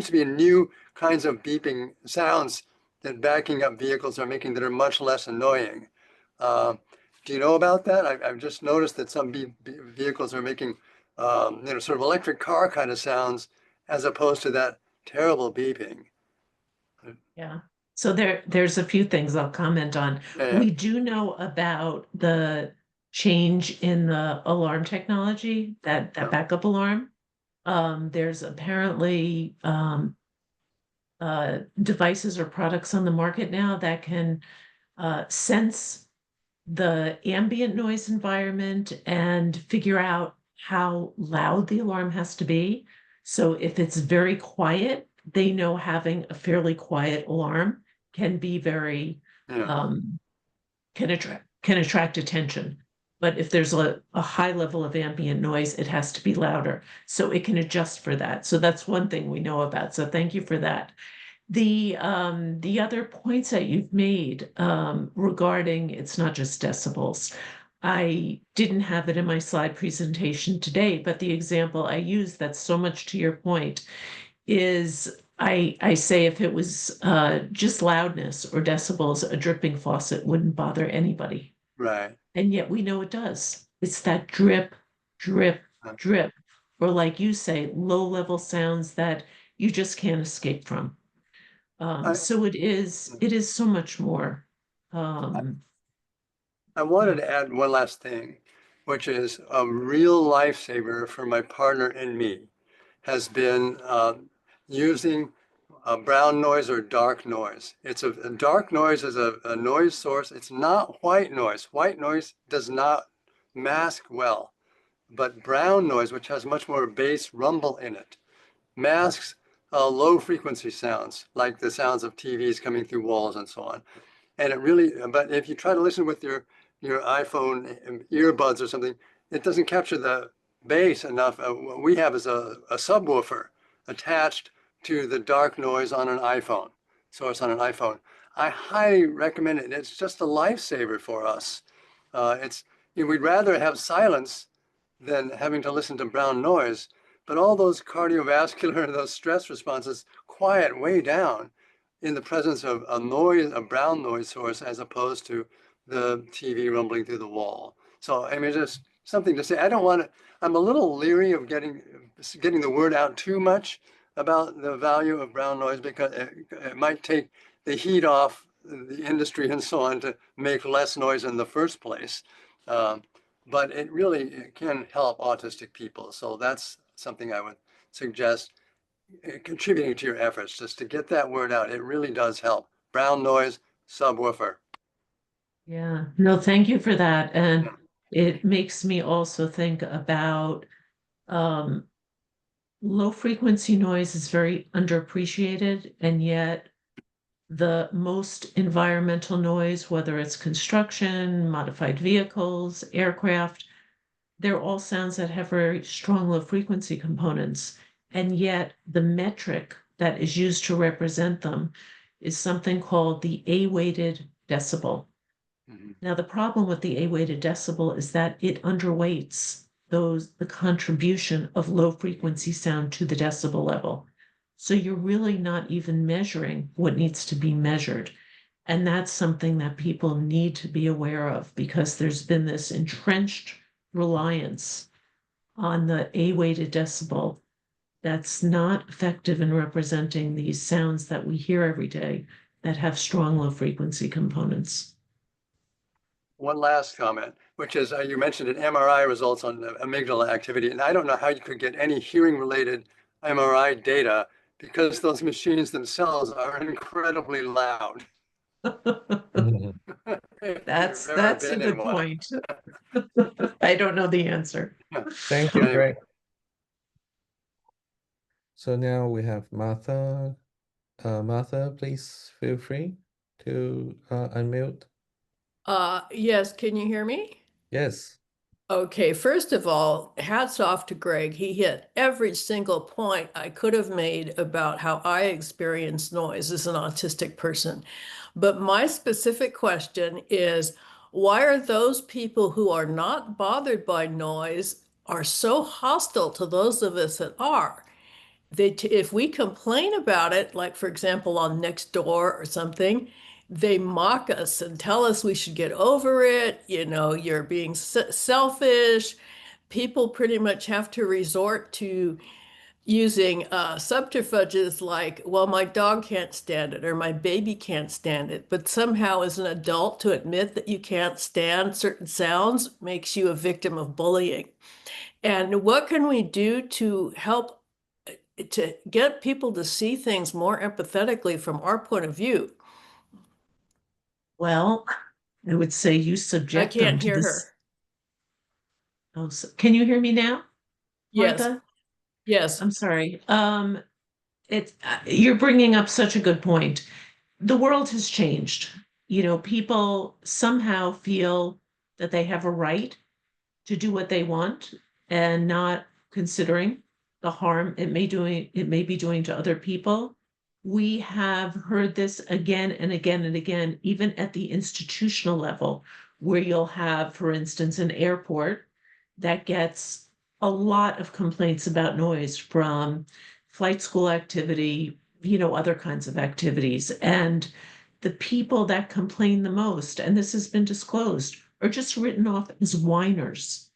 to be new kinds of beeping sounds that backing up vehicles are making that are much less annoying. Do you know about that? I've just noticed that some vehicles are making, sort of electric car kind of sounds as opposed to that terrible beeping. Yeah. So there's a few things I'll comment on. Yeah. We do know about the change in the alarm technology, that Yeah. backup alarm. There's apparently devices or products on the market now that can sense the ambient noise environment and figure out how loud the alarm has to be. So if it's very quiet, they know having a fairly quiet alarm can be very Yeah. Can attract attention. But if there's a high level of ambient noise, it has to be louder. So it can adjust for that. So that's one thing we know about. So thank you for that. The other points that you've made regarding it's not just decibels. I didn't have it in my slide presentation today, but the example I use that's so much to your point is I say if it was just loudness or decibels, a dripping faucet wouldn't bother anybody. Right. And yet we know it does. It's that drip, drip, drip, or like you say, low-level sounds that you just can't escape from. So it is so much more. I wanted to add one last thing, which is a real lifesaver for my partner and me has been using brown noise or dark noise. A dark noise is a noise source. It's not white noise. White noise does not mask well, but brown noise, which has much more bass rumble in it, masks low frequency sounds, like the sounds of TVs coming through walls and so on. And it really, but if you try to listen with your iPhone earbuds or something, it doesn't capture the bass enough. What we have is a subwoofer attached to the dark noise on an iPhone, source on an iPhone. I highly recommend it. It's just a lifesaver for us. We'd rather have silence than having to listen to brown noise, but all those cardiovascular and those stress responses quiet way down in the presence of a brown noise source, as opposed to the TV rumbling through the wall. So, I mean, just something to say. I'm a little leery of getting the word out too much about the value of brown noise, because it might take the heat off the industry and so on to make less noise in the first place. But it really can help autistic people. So that's something I would suggest contributing to your efforts, just to get that word out. It really does help. Brown noise, subwoofer. Yeah, no, thank you for that. And it makes me also think about low frequency noise is very underappreciated, and yet the most environmental noise, whether it's construction, modified vehicles, aircraft, they're all sounds that have very strong low frequency components. And yet the metric that is used to represent them is something called the A-weighted decibel. Now, the problem with the A-weighted decibel is that it underweights the contribution of low frequency sound to the decibel level. So you're really not even measuring what needs to be measured. And that's something that people need to be aware of, because there's been this entrenched reliance on the A-weighted decibel that's not effective in representing these sounds that we hear every day that have strong low frequency components. One last comment, which is you mentioned an MRI results on amygdala activity, and I don't know how you could get any hearing-related MRI data, because those machines themselves are incredibly loud. That's a good point. I don't know the answer. Thank you, Anyway. Greg. So now we have Martha. Martha, please feel free to unmute. Yes, can you hear me? Yes. Okay, first of all, hats off to Greg. He hit every single point I could have made about how I experience noise as an autistic person. But my specific question is, why are those people who are not bothered by noise are so hostile to those of us that are? If we complain about it, like for example on Nextdoor or something, they mock us and tell us we should get over it. You know, you're being selfish. People pretty much have to resort to using subterfuges like, well, my dog can't stand it or my baby can't stand it. But somehow, as an adult, to admit that you can't stand certain sounds makes you a victim of bullying. And what can we do to help to get people to see things more empathetically from our point of view? Well, I would say you I subject them can't to hear this. her. Oh, can you hear me now, Yes. Martha? Yes. I'm sorry. You're bringing up such a good point. The world has changed. You know, people somehow feel that they have a right to do what they want, and not considering the harm it may be doing to other people. We have heard this again and again and again, even at the institutional level, where you'll have, for instance, an airport that gets a lot of complaints about noise from flight school activity, other kinds of activities. And the people that complain the most, and this has been disclosed, are just written off as whiners.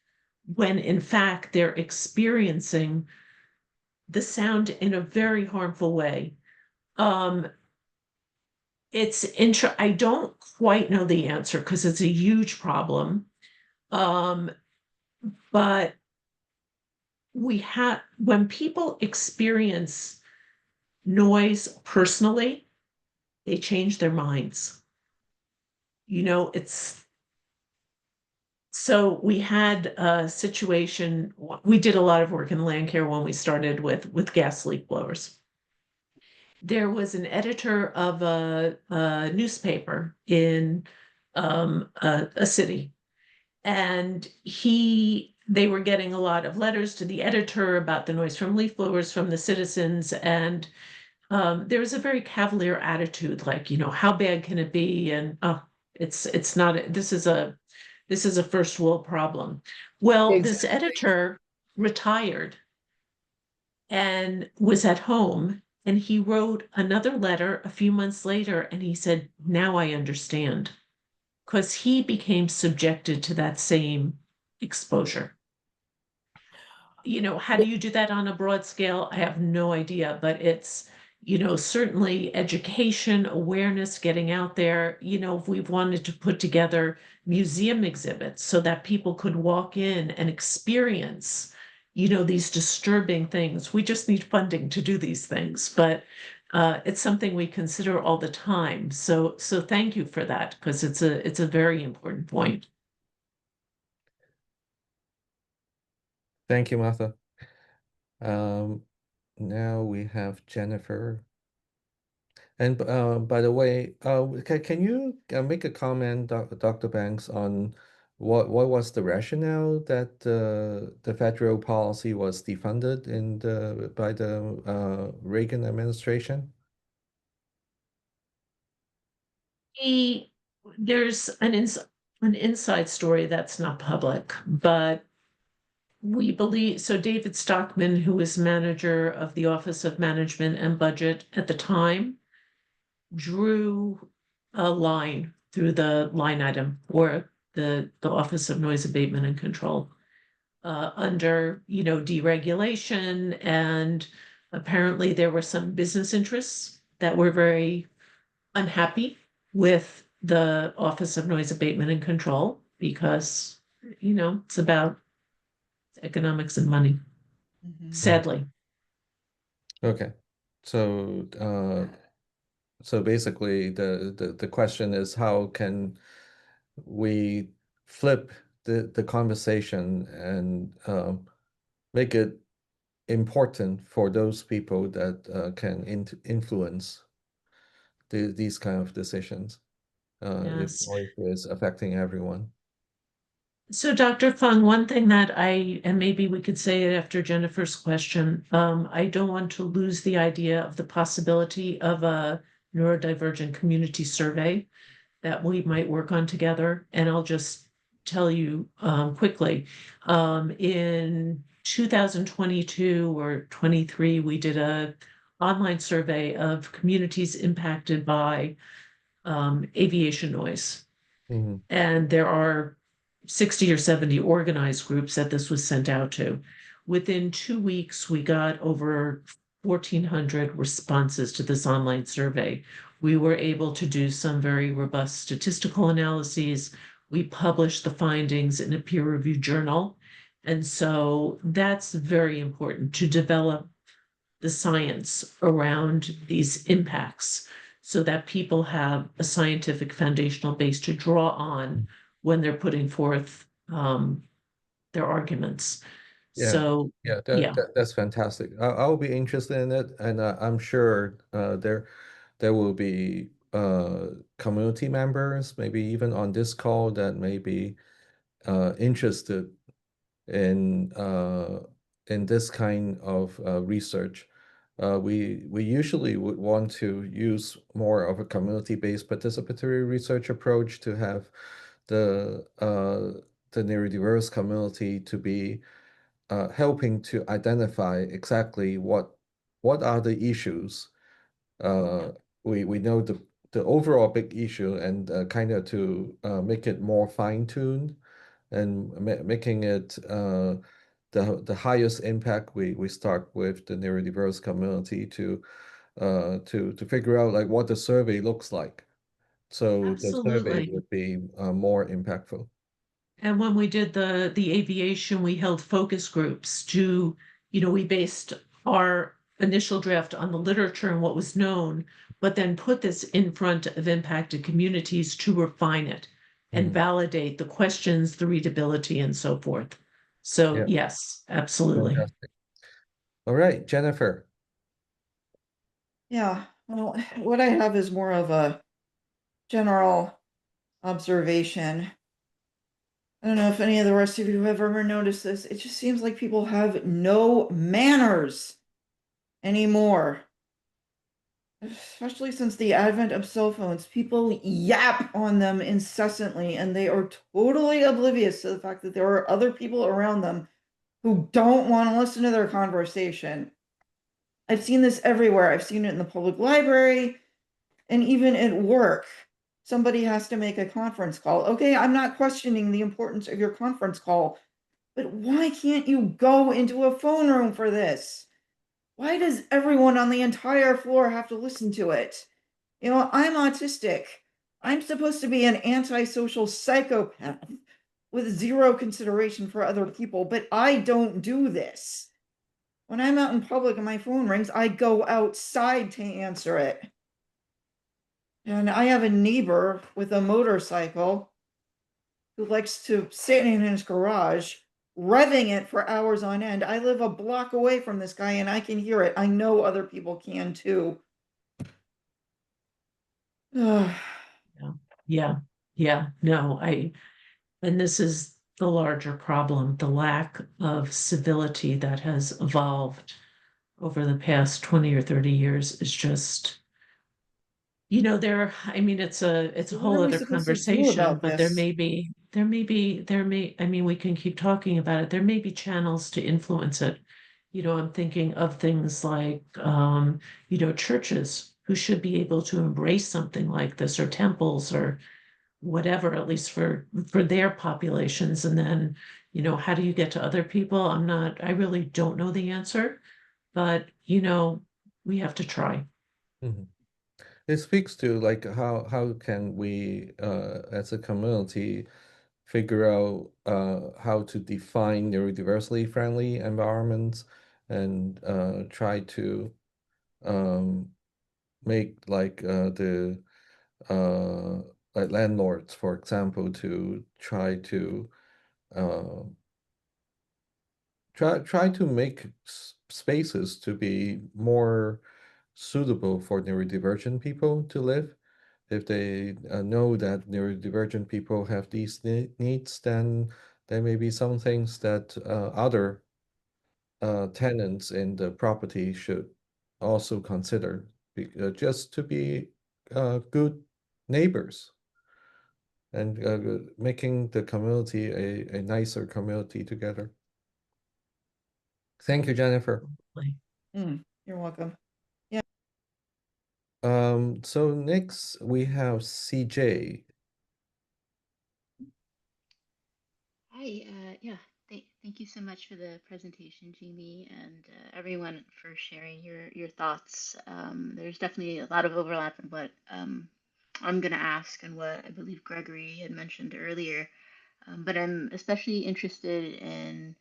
when in fact they're experiencing the sound in a very harmful way. Um, I don't quite know the answer because it's a huge problem. Um, but when people experience noise personally, they change their minds. It's so we had a situation, we did a lot of work in land care when we started with gas leak blowers. There was an editor of a newspaper in a city, and they were getting a lot of letters to the editor about the noise from leaf blowers from the citizens, and there was a very cavalier attitude, like, how bad can it be? And it's not. This is a first world problem. Well, this Exactly. editor retired and was at home, and he wrote another letter a few months later, and he said, "Now I understand," because he became subjected to that same exposure. How do you do that on a broad scale? I have no idea, but it's, certainly education, awareness, getting out there. If we wanted to put together museum exhibits so that people could walk in and experience, these disturbing things. We just need funding to do these things, but it's something we consider all the time. So thank you for that, because it's a very important point. Thank you, Martha. Um, Now we have Jennifer. And by the way, can you make a comment, Dr. Banks, on what was the rationale that the federal policy was defunded by the Reagan administration? He, there's an inside story that's not public, but we believe, so David Stockman, who was manager of the Office of Management and Budget at the time, drew a line through the line item or the Office of Noise Abatement and Control under, deregulation, and apparently there were some business interests that were very unhappy with the Office of Noise Abatement and Control because, it's about economics and money, sadly. Okay. So so basically the question is, how can we flip the conversation and make it important for those people that can influence these kind of decisions if Yes. noise is affecting everyone. So, Dr. Fung, one thing that and maybe we could say it after Jennifer's question, I don't want to lose the idea of the possibility of a neurodivergent community survey that we might work on together. And I'll just tell you quickly, in 2022 or 23, we did a online survey of communities impacted by aviation noise. Mhm. And there are 60 or 70 organized groups that this was sent out to. Within 2 weeks, we got over 1,400 responses to this online survey. We were able to do some very robust statistical analyses. We published the findings in a peer-reviewed journal. And so that's very important to develop the science around these impacts so that people have a scientific foundational base to draw on when they're putting forth their arguments. Yeah, So, yeah, yeah, that's fantastic. I'll be interested in it, and I'm sure there will be community members, maybe even on this call, that may be interested in this kind of research. We usually would want to use more of a community-based participatory research approach to have the neurodiverse community to be helping to identify exactly what are the issues. Uh, we know the overall big issue, and kind of to make it more fine-tuned and making it the highest impact. We start with the neurodiverse community to figure out like what the survey looks like. So the survey Absolutely. would be more impactful. And when we did the aviation, we held focus groups to, we based our initial draft on the literature and what was known, but then put this in front of impacted communities to refine it and Mhm. validate the questions, the readability, and so forth. So Yeah, yes, absolutely. fantastic. All right, Jennifer. Yeah, well, what I have is more of a general observation. I don't know if any of the rest of you have ever noticed this. It just seems like people have no manners anymore. Especially since the advent of cell phones, people yap on them incessantly, and they are totally oblivious to the fact that there are other people around them who don't want to listen to their conversation. I've seen this everywhere. I've seen it in the public library and even at work. Somebody has to make a conference call. Okay, I'm not questioning the importance of your conference call, but why can't you go into a phone room for this? Why does everyone on the entire floor have to listen to it? You know, I'm autistic. I'm supposed to be an antisocial psychopath with zero consideration for other people, but I don't do this. When I'm out in public and my phone rings, I go outside to answer it. And I have a neighbor with a motorcycle who likes to sit in his garage, revving it for hours on end. I live a block away from this guy and I can hear it. I know other people can too. Ugh. Yeah, yeah, no, and this is the larger problem, the lack of civility that has evolved over the past 20 or 30 years is just, I mean, it's a So what whole are we other supposed to do conversation, about but this? I mean, we can keep talking about it. There may be channels to influence it. I'm thinking of things like, churches who should be able to embrace something like this, or temples, or whatever, at least for their populations. And then, how do you get to other people? I really don't know the answer, but we have to try. Mhm. It speaks to like how can we as a community figure out how to define neurodiversity friendly environments and try to um, make like the uh, like landlords, for example, to uh, try to make spaces to be more suitable for neurodivergent people to live. If they know that neurodivergent people have these needs, then there may be some things that other tenants in the property should also consider, just to be good neighbors and making the community a nicer community together. Thank you, Jennifer. Like, You're welcome. So next we have CJ. Hi, yeah, thank you so much for the presentation, Jamie, and everyone for sharing your thoughts. There's definitely a lot of overlap in what I'm going to ask and what I believe Gregory had mentioned earlier. But I'm especially interested in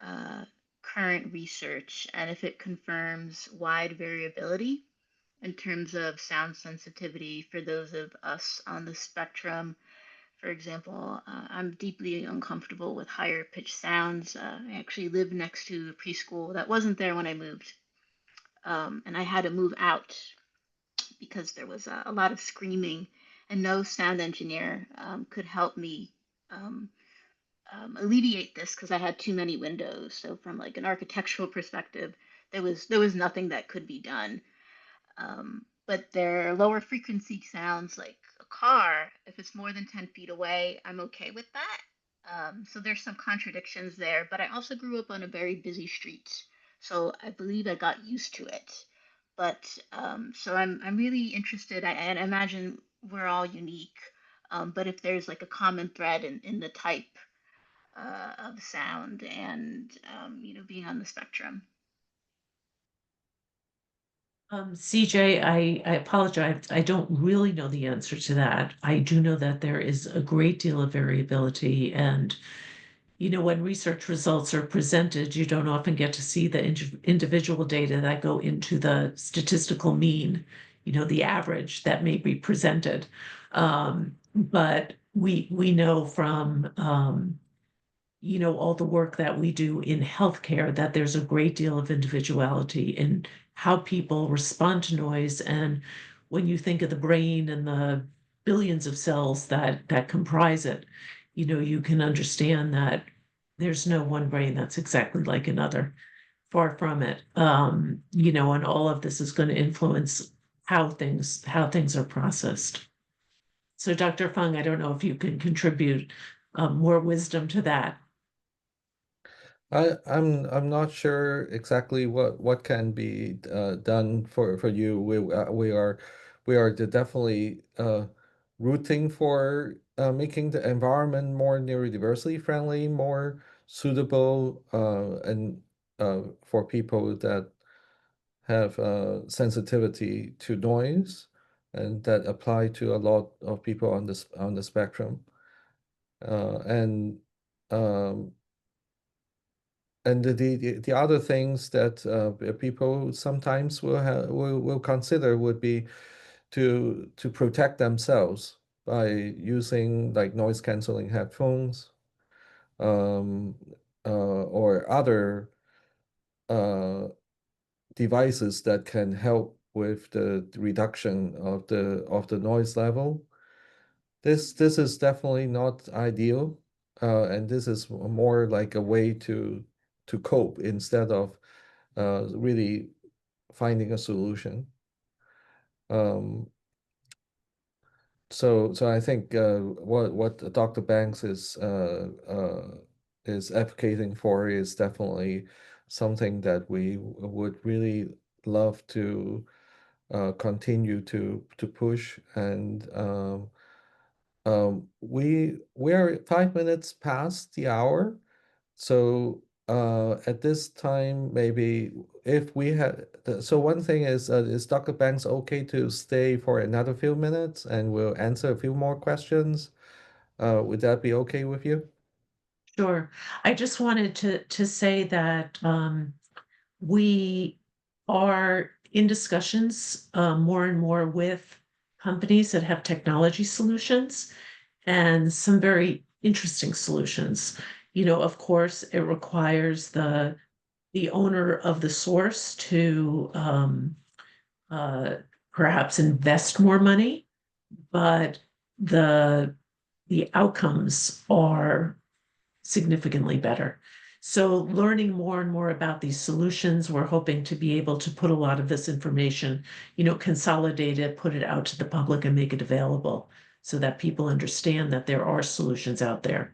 uh, current research and if it confirms wide variability in terms of sound sensitivity for those of us on the spectrum. For example, I'm deeply uncomfortable with higher pitched sounds. I actually live next to a preschool that wasn't there when I moved. And I had to move out because there was a lot of screaming, and no sound engineer could help me um, alleviate this because I had too many windows. So, from like an architectural perspective, there was nothing that could be done. But their lower frequency sounds like a car, if it's more than 10 feet away, I'm okay with that. So there's some contradictions there, but I also grew up on a very busy street. So I believe I got used to it. But so I'm really interested. I imagine we're all unique. But if there's like a common thread in the type of sound and, being on the spectrum? CJ, I apologize. I don't really know the answer to that. I do know that there is a great deal of variability. And, when research results are presented, you don't often get to see the individual data that go into the statistical mean, the average that may be presented. But we know from, all the work that we do in healthcare, that there's a great deal of individuality in how people respond to noise. And when you think of the brain and the billions of cells that comprise it, you can understand that there's no one brain that's exactly like another. Far from it. And all of this is going to influence how things are processed. So, Dr. Fung, I don't know if you can contribute more wisdom to that. I'm not sure exactly what can be done for you. We are definitely rooting for making the environment more neurodiversity friendly, more suitable, and for people that have sensitivity to noise, and that apply to a lot of people on the spectrum. And um, the other things that people sometimes will consider would be to protect themselves by using like noise canceling headphones, um, or other uh, devices that can help with the reduction of the noise level. This is definitely not ideal, and this is more like a way to cope instead of really finding a solution. Um, so I think what Dr. Banks is advocating for is definitely something that we would really love to continue to push. And we are 5 minutes past the hour. So at this time, maybe if we had, so one thing is Dr. Banks okay to stay for another few minutes and we'll answer a few more questions? Would that be okay with you? Sure. I just wanted to say that we are in discussions more and more with companies that have technology solutions and some very interesting solutions. Of course, it requires the owner of the source to uh, perhaps invest more money, but the the outcomes are significantly better. So learning more and more about these solutions, we're hoping to be able to put a lot of this information, consolidate it, put it out to the public and make it available so that people understand that there are solutions out there.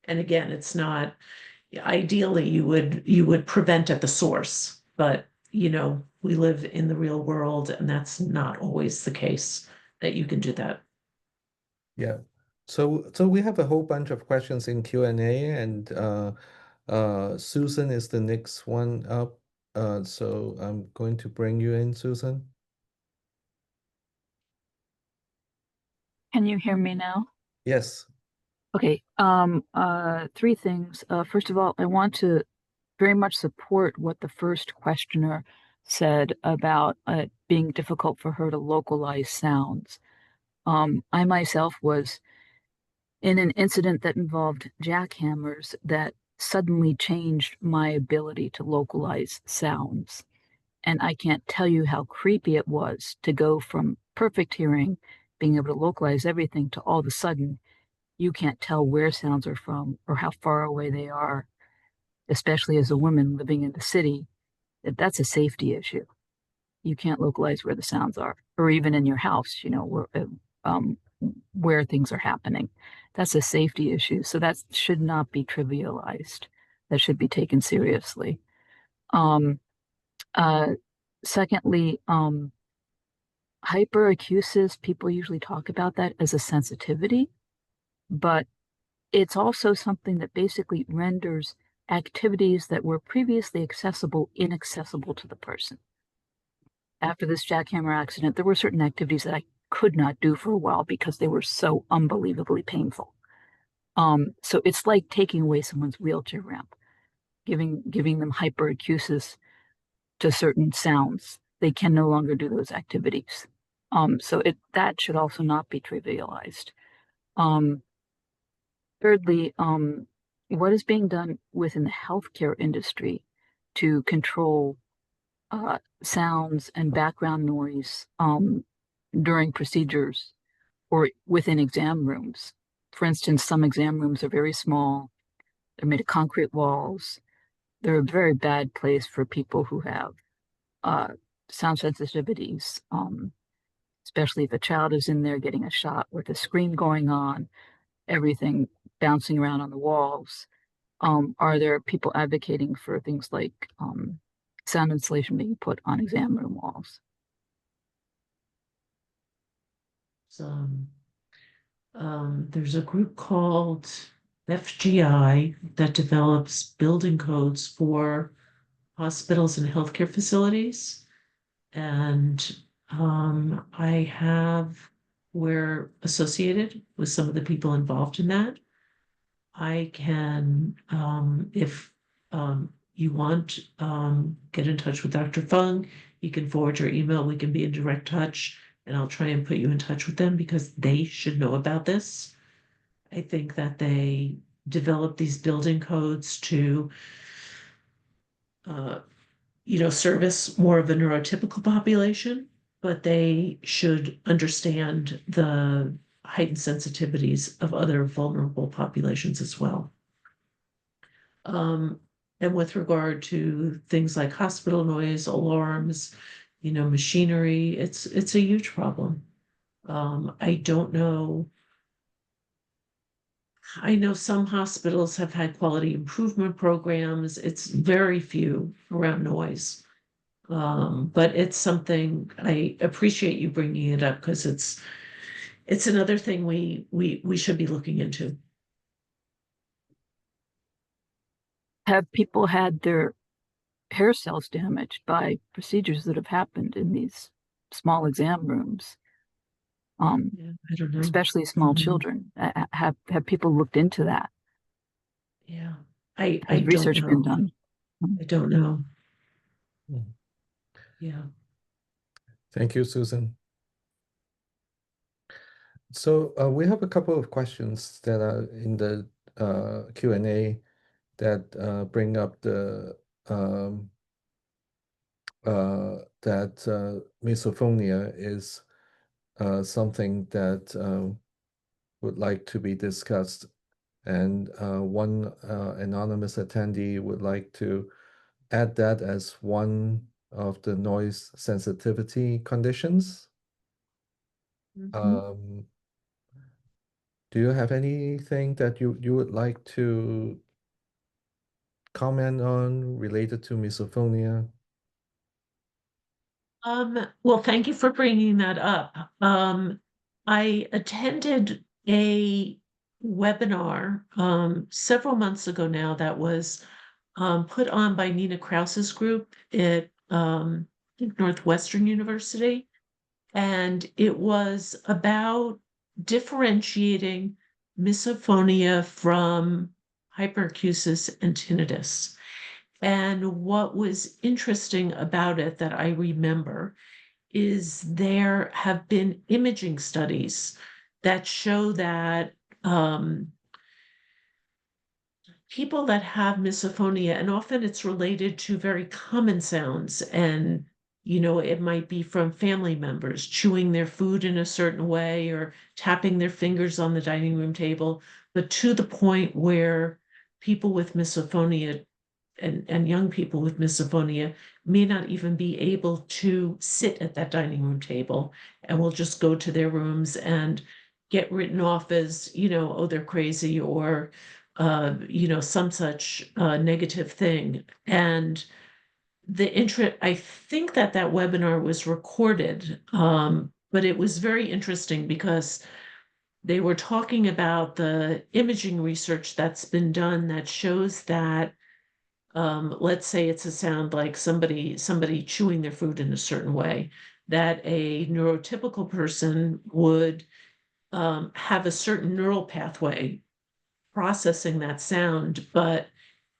And again, it's not ideally you would prevent at the source, but we live in the real world and that's not always the case that you can do that. Yeah. So we have a whole bunch of questions in Q&A, and Susan is the next one up. So I'm going to bring you in, Susan. Can you hear me now? Yes. Okay. Three things. First of all, I want to very much support what the first questioner said about it being difficult for her to localize sounds. I myself was in an incident that involved jackhammers that suddenly changed my ability to localize sounds. And I can't tell you how creepy it was to go from perfect hearing, being able to localize everything, to all of a sudden you can't tell where sounds are from or how far away they are, especially as a woman living in the city. That's a safety issue. You can't localize where the sounds are, or even in your house, where things are happening. That's a safety issue. So that should not be trivialized. That should be taken seriously. Um, uh, Secondly, hyperacusis, people usually talk about that as a sensitivity, but it's also something that basically renders activities that were previously accessible inaccessible to the person. After this jackhammer accident, there were certain activities that I could not do for a while because they were so unbelievably painful. So it's like taking away someone's wheelchair ramp, giving them hyperacusis to certain sounds. They can no longer do those activities. So that should also not be trivialized. Thirdly, what is being done within the healthcare industry to control sounds and background noise during procedures or within exam rooms? For instance, some exam rooms are very small. They're made of concrete walls. They're a very bad place for people who have sound sensitivities, especially if a child is in there getting a shot with a screen going on, everything bouncing around on the walls. Are there people advocating for things like sound insulation being put on exam room walls? There's a group called FGI that develops building codes for hospitals and healthcare facilities. And we're associated with some of the people involved in that. I can, if you want, get in touch with Dr. Fung. You can forward your email. We can be in direct touch, and I'll try and put you in touch with them because they should know about this. I think that they develop these building codes to, service more of a neurotypical population, but they should understand the heightened sensitivities of other vulnerable populations as well. And with regard to things like hospital noise, alarms, machinery, it's a huge problem. I don't know. I know some hospitals have had quality improvement programs. It's very few around noise. But it's something I appreciate you bringing it up because it's another thing we should be looking into. Have people had their hair cells damaged by procedures that have happened in these small exam rooms? Yeah, I don't know. Especially small Mhm. children. Have people looked into that? Yeah, I Has don't research been know. done? I don't know. Mhm. Yeah. Thank you, Susan. So we have a couple of questions that are in the Q&A that bring up that misophonia is something that would like to be discussed. And one anonymous attendee would like to add that as one of the noise sensitivity conditions. Mhm. Do you have anything that you would like to comment on related to misophonia? Well, thank you for bringing that up. I attended a webinar several months ago now that was put on by Nina Krause's group at I think Northwestern University. And it was about differentiating misophonia from hyperacusis and tinnitus. And what was interesting about it that I remember is there have been imaging studies that show that people that have misophonia, and often it's related to very common sounds, and it might be from family members chewing their food in a certain way or tapping their fingers on the dining room table, but to the point where people with misophonia and young people with misophonia may not even be able to sit at that dining room table and will just go to their rooms and get written off as, oh, they're crazy or, some such negative thing. And I think that webinar was recorded, but it was very interesting because they were talking about the imaging research that's been done that shows that, let's say it's a sound like somebody chewing their food in a certain way, that a neurotypical person would have a certain neural pathway processing that sound, but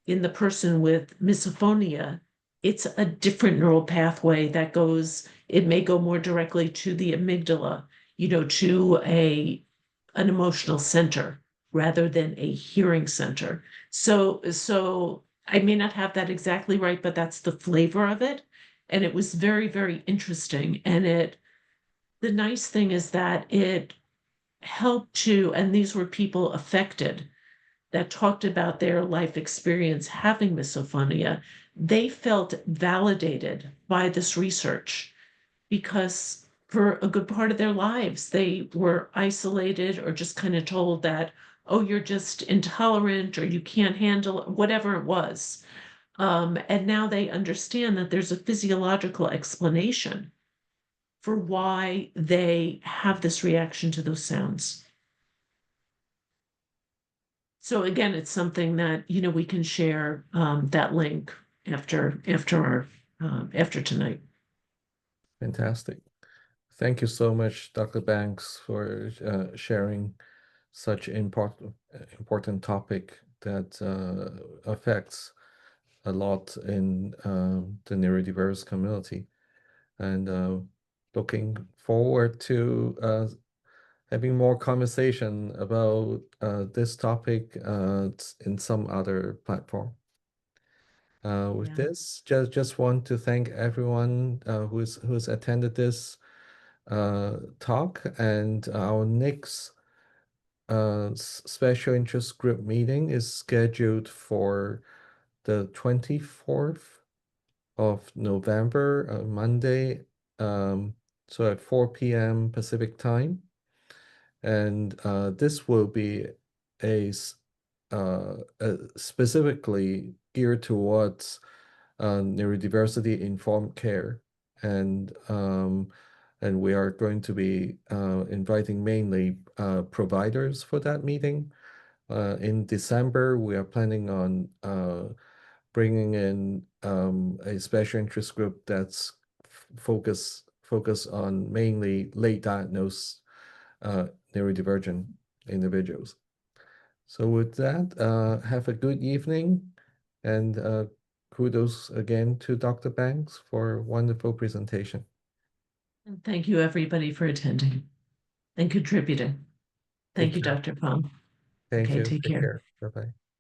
in the person with misophonia, it's a different neural pathway that goes, it may go more directly to the amygdala, to an emotional center rather than a hearing center. So I may not have that exactly right, but that's the flavor of it. And it was very, very interesting. And the nice thing is that it helped to, and these were people affected that talked about their life experience having misophonia, they felt validated by this research because for a good part of their lives, they were isolated or just kind of told that, oh, you're just intolerant or you can't handle it, whatever it was. And now they understand that there's a physiological explanation for why they have this reaction to those sounds. So again, it's something that, we can share that link after tonight. Fantastic. Thank you so much, Dr. Banks, for sharing such important topic that affects a lot in the neurodiverse community. And looking forward to having more conversation about this topic in some other platform. With this, just want to thank everyone who's attended this talk, and our next special interest group meeting is scheduled for the 24th of November, Monday, so at 4 p.m. Pacific time. And this will be a specifically geared towards neurodiversity informed care. And we are going to be inviting mainly providers for that meeting. In December, we are planning on bringing in a special interest group that's focus on mainly late diagnosed neurodivergent individuals. So with that, have a good evening, and kudos again to Dr. Banks for a wonderful presentation. And thank you, everybody, for attending and contributing. Thank Take you, care. Dr. Palm. Thank Okay, you. take care. Bye-bye.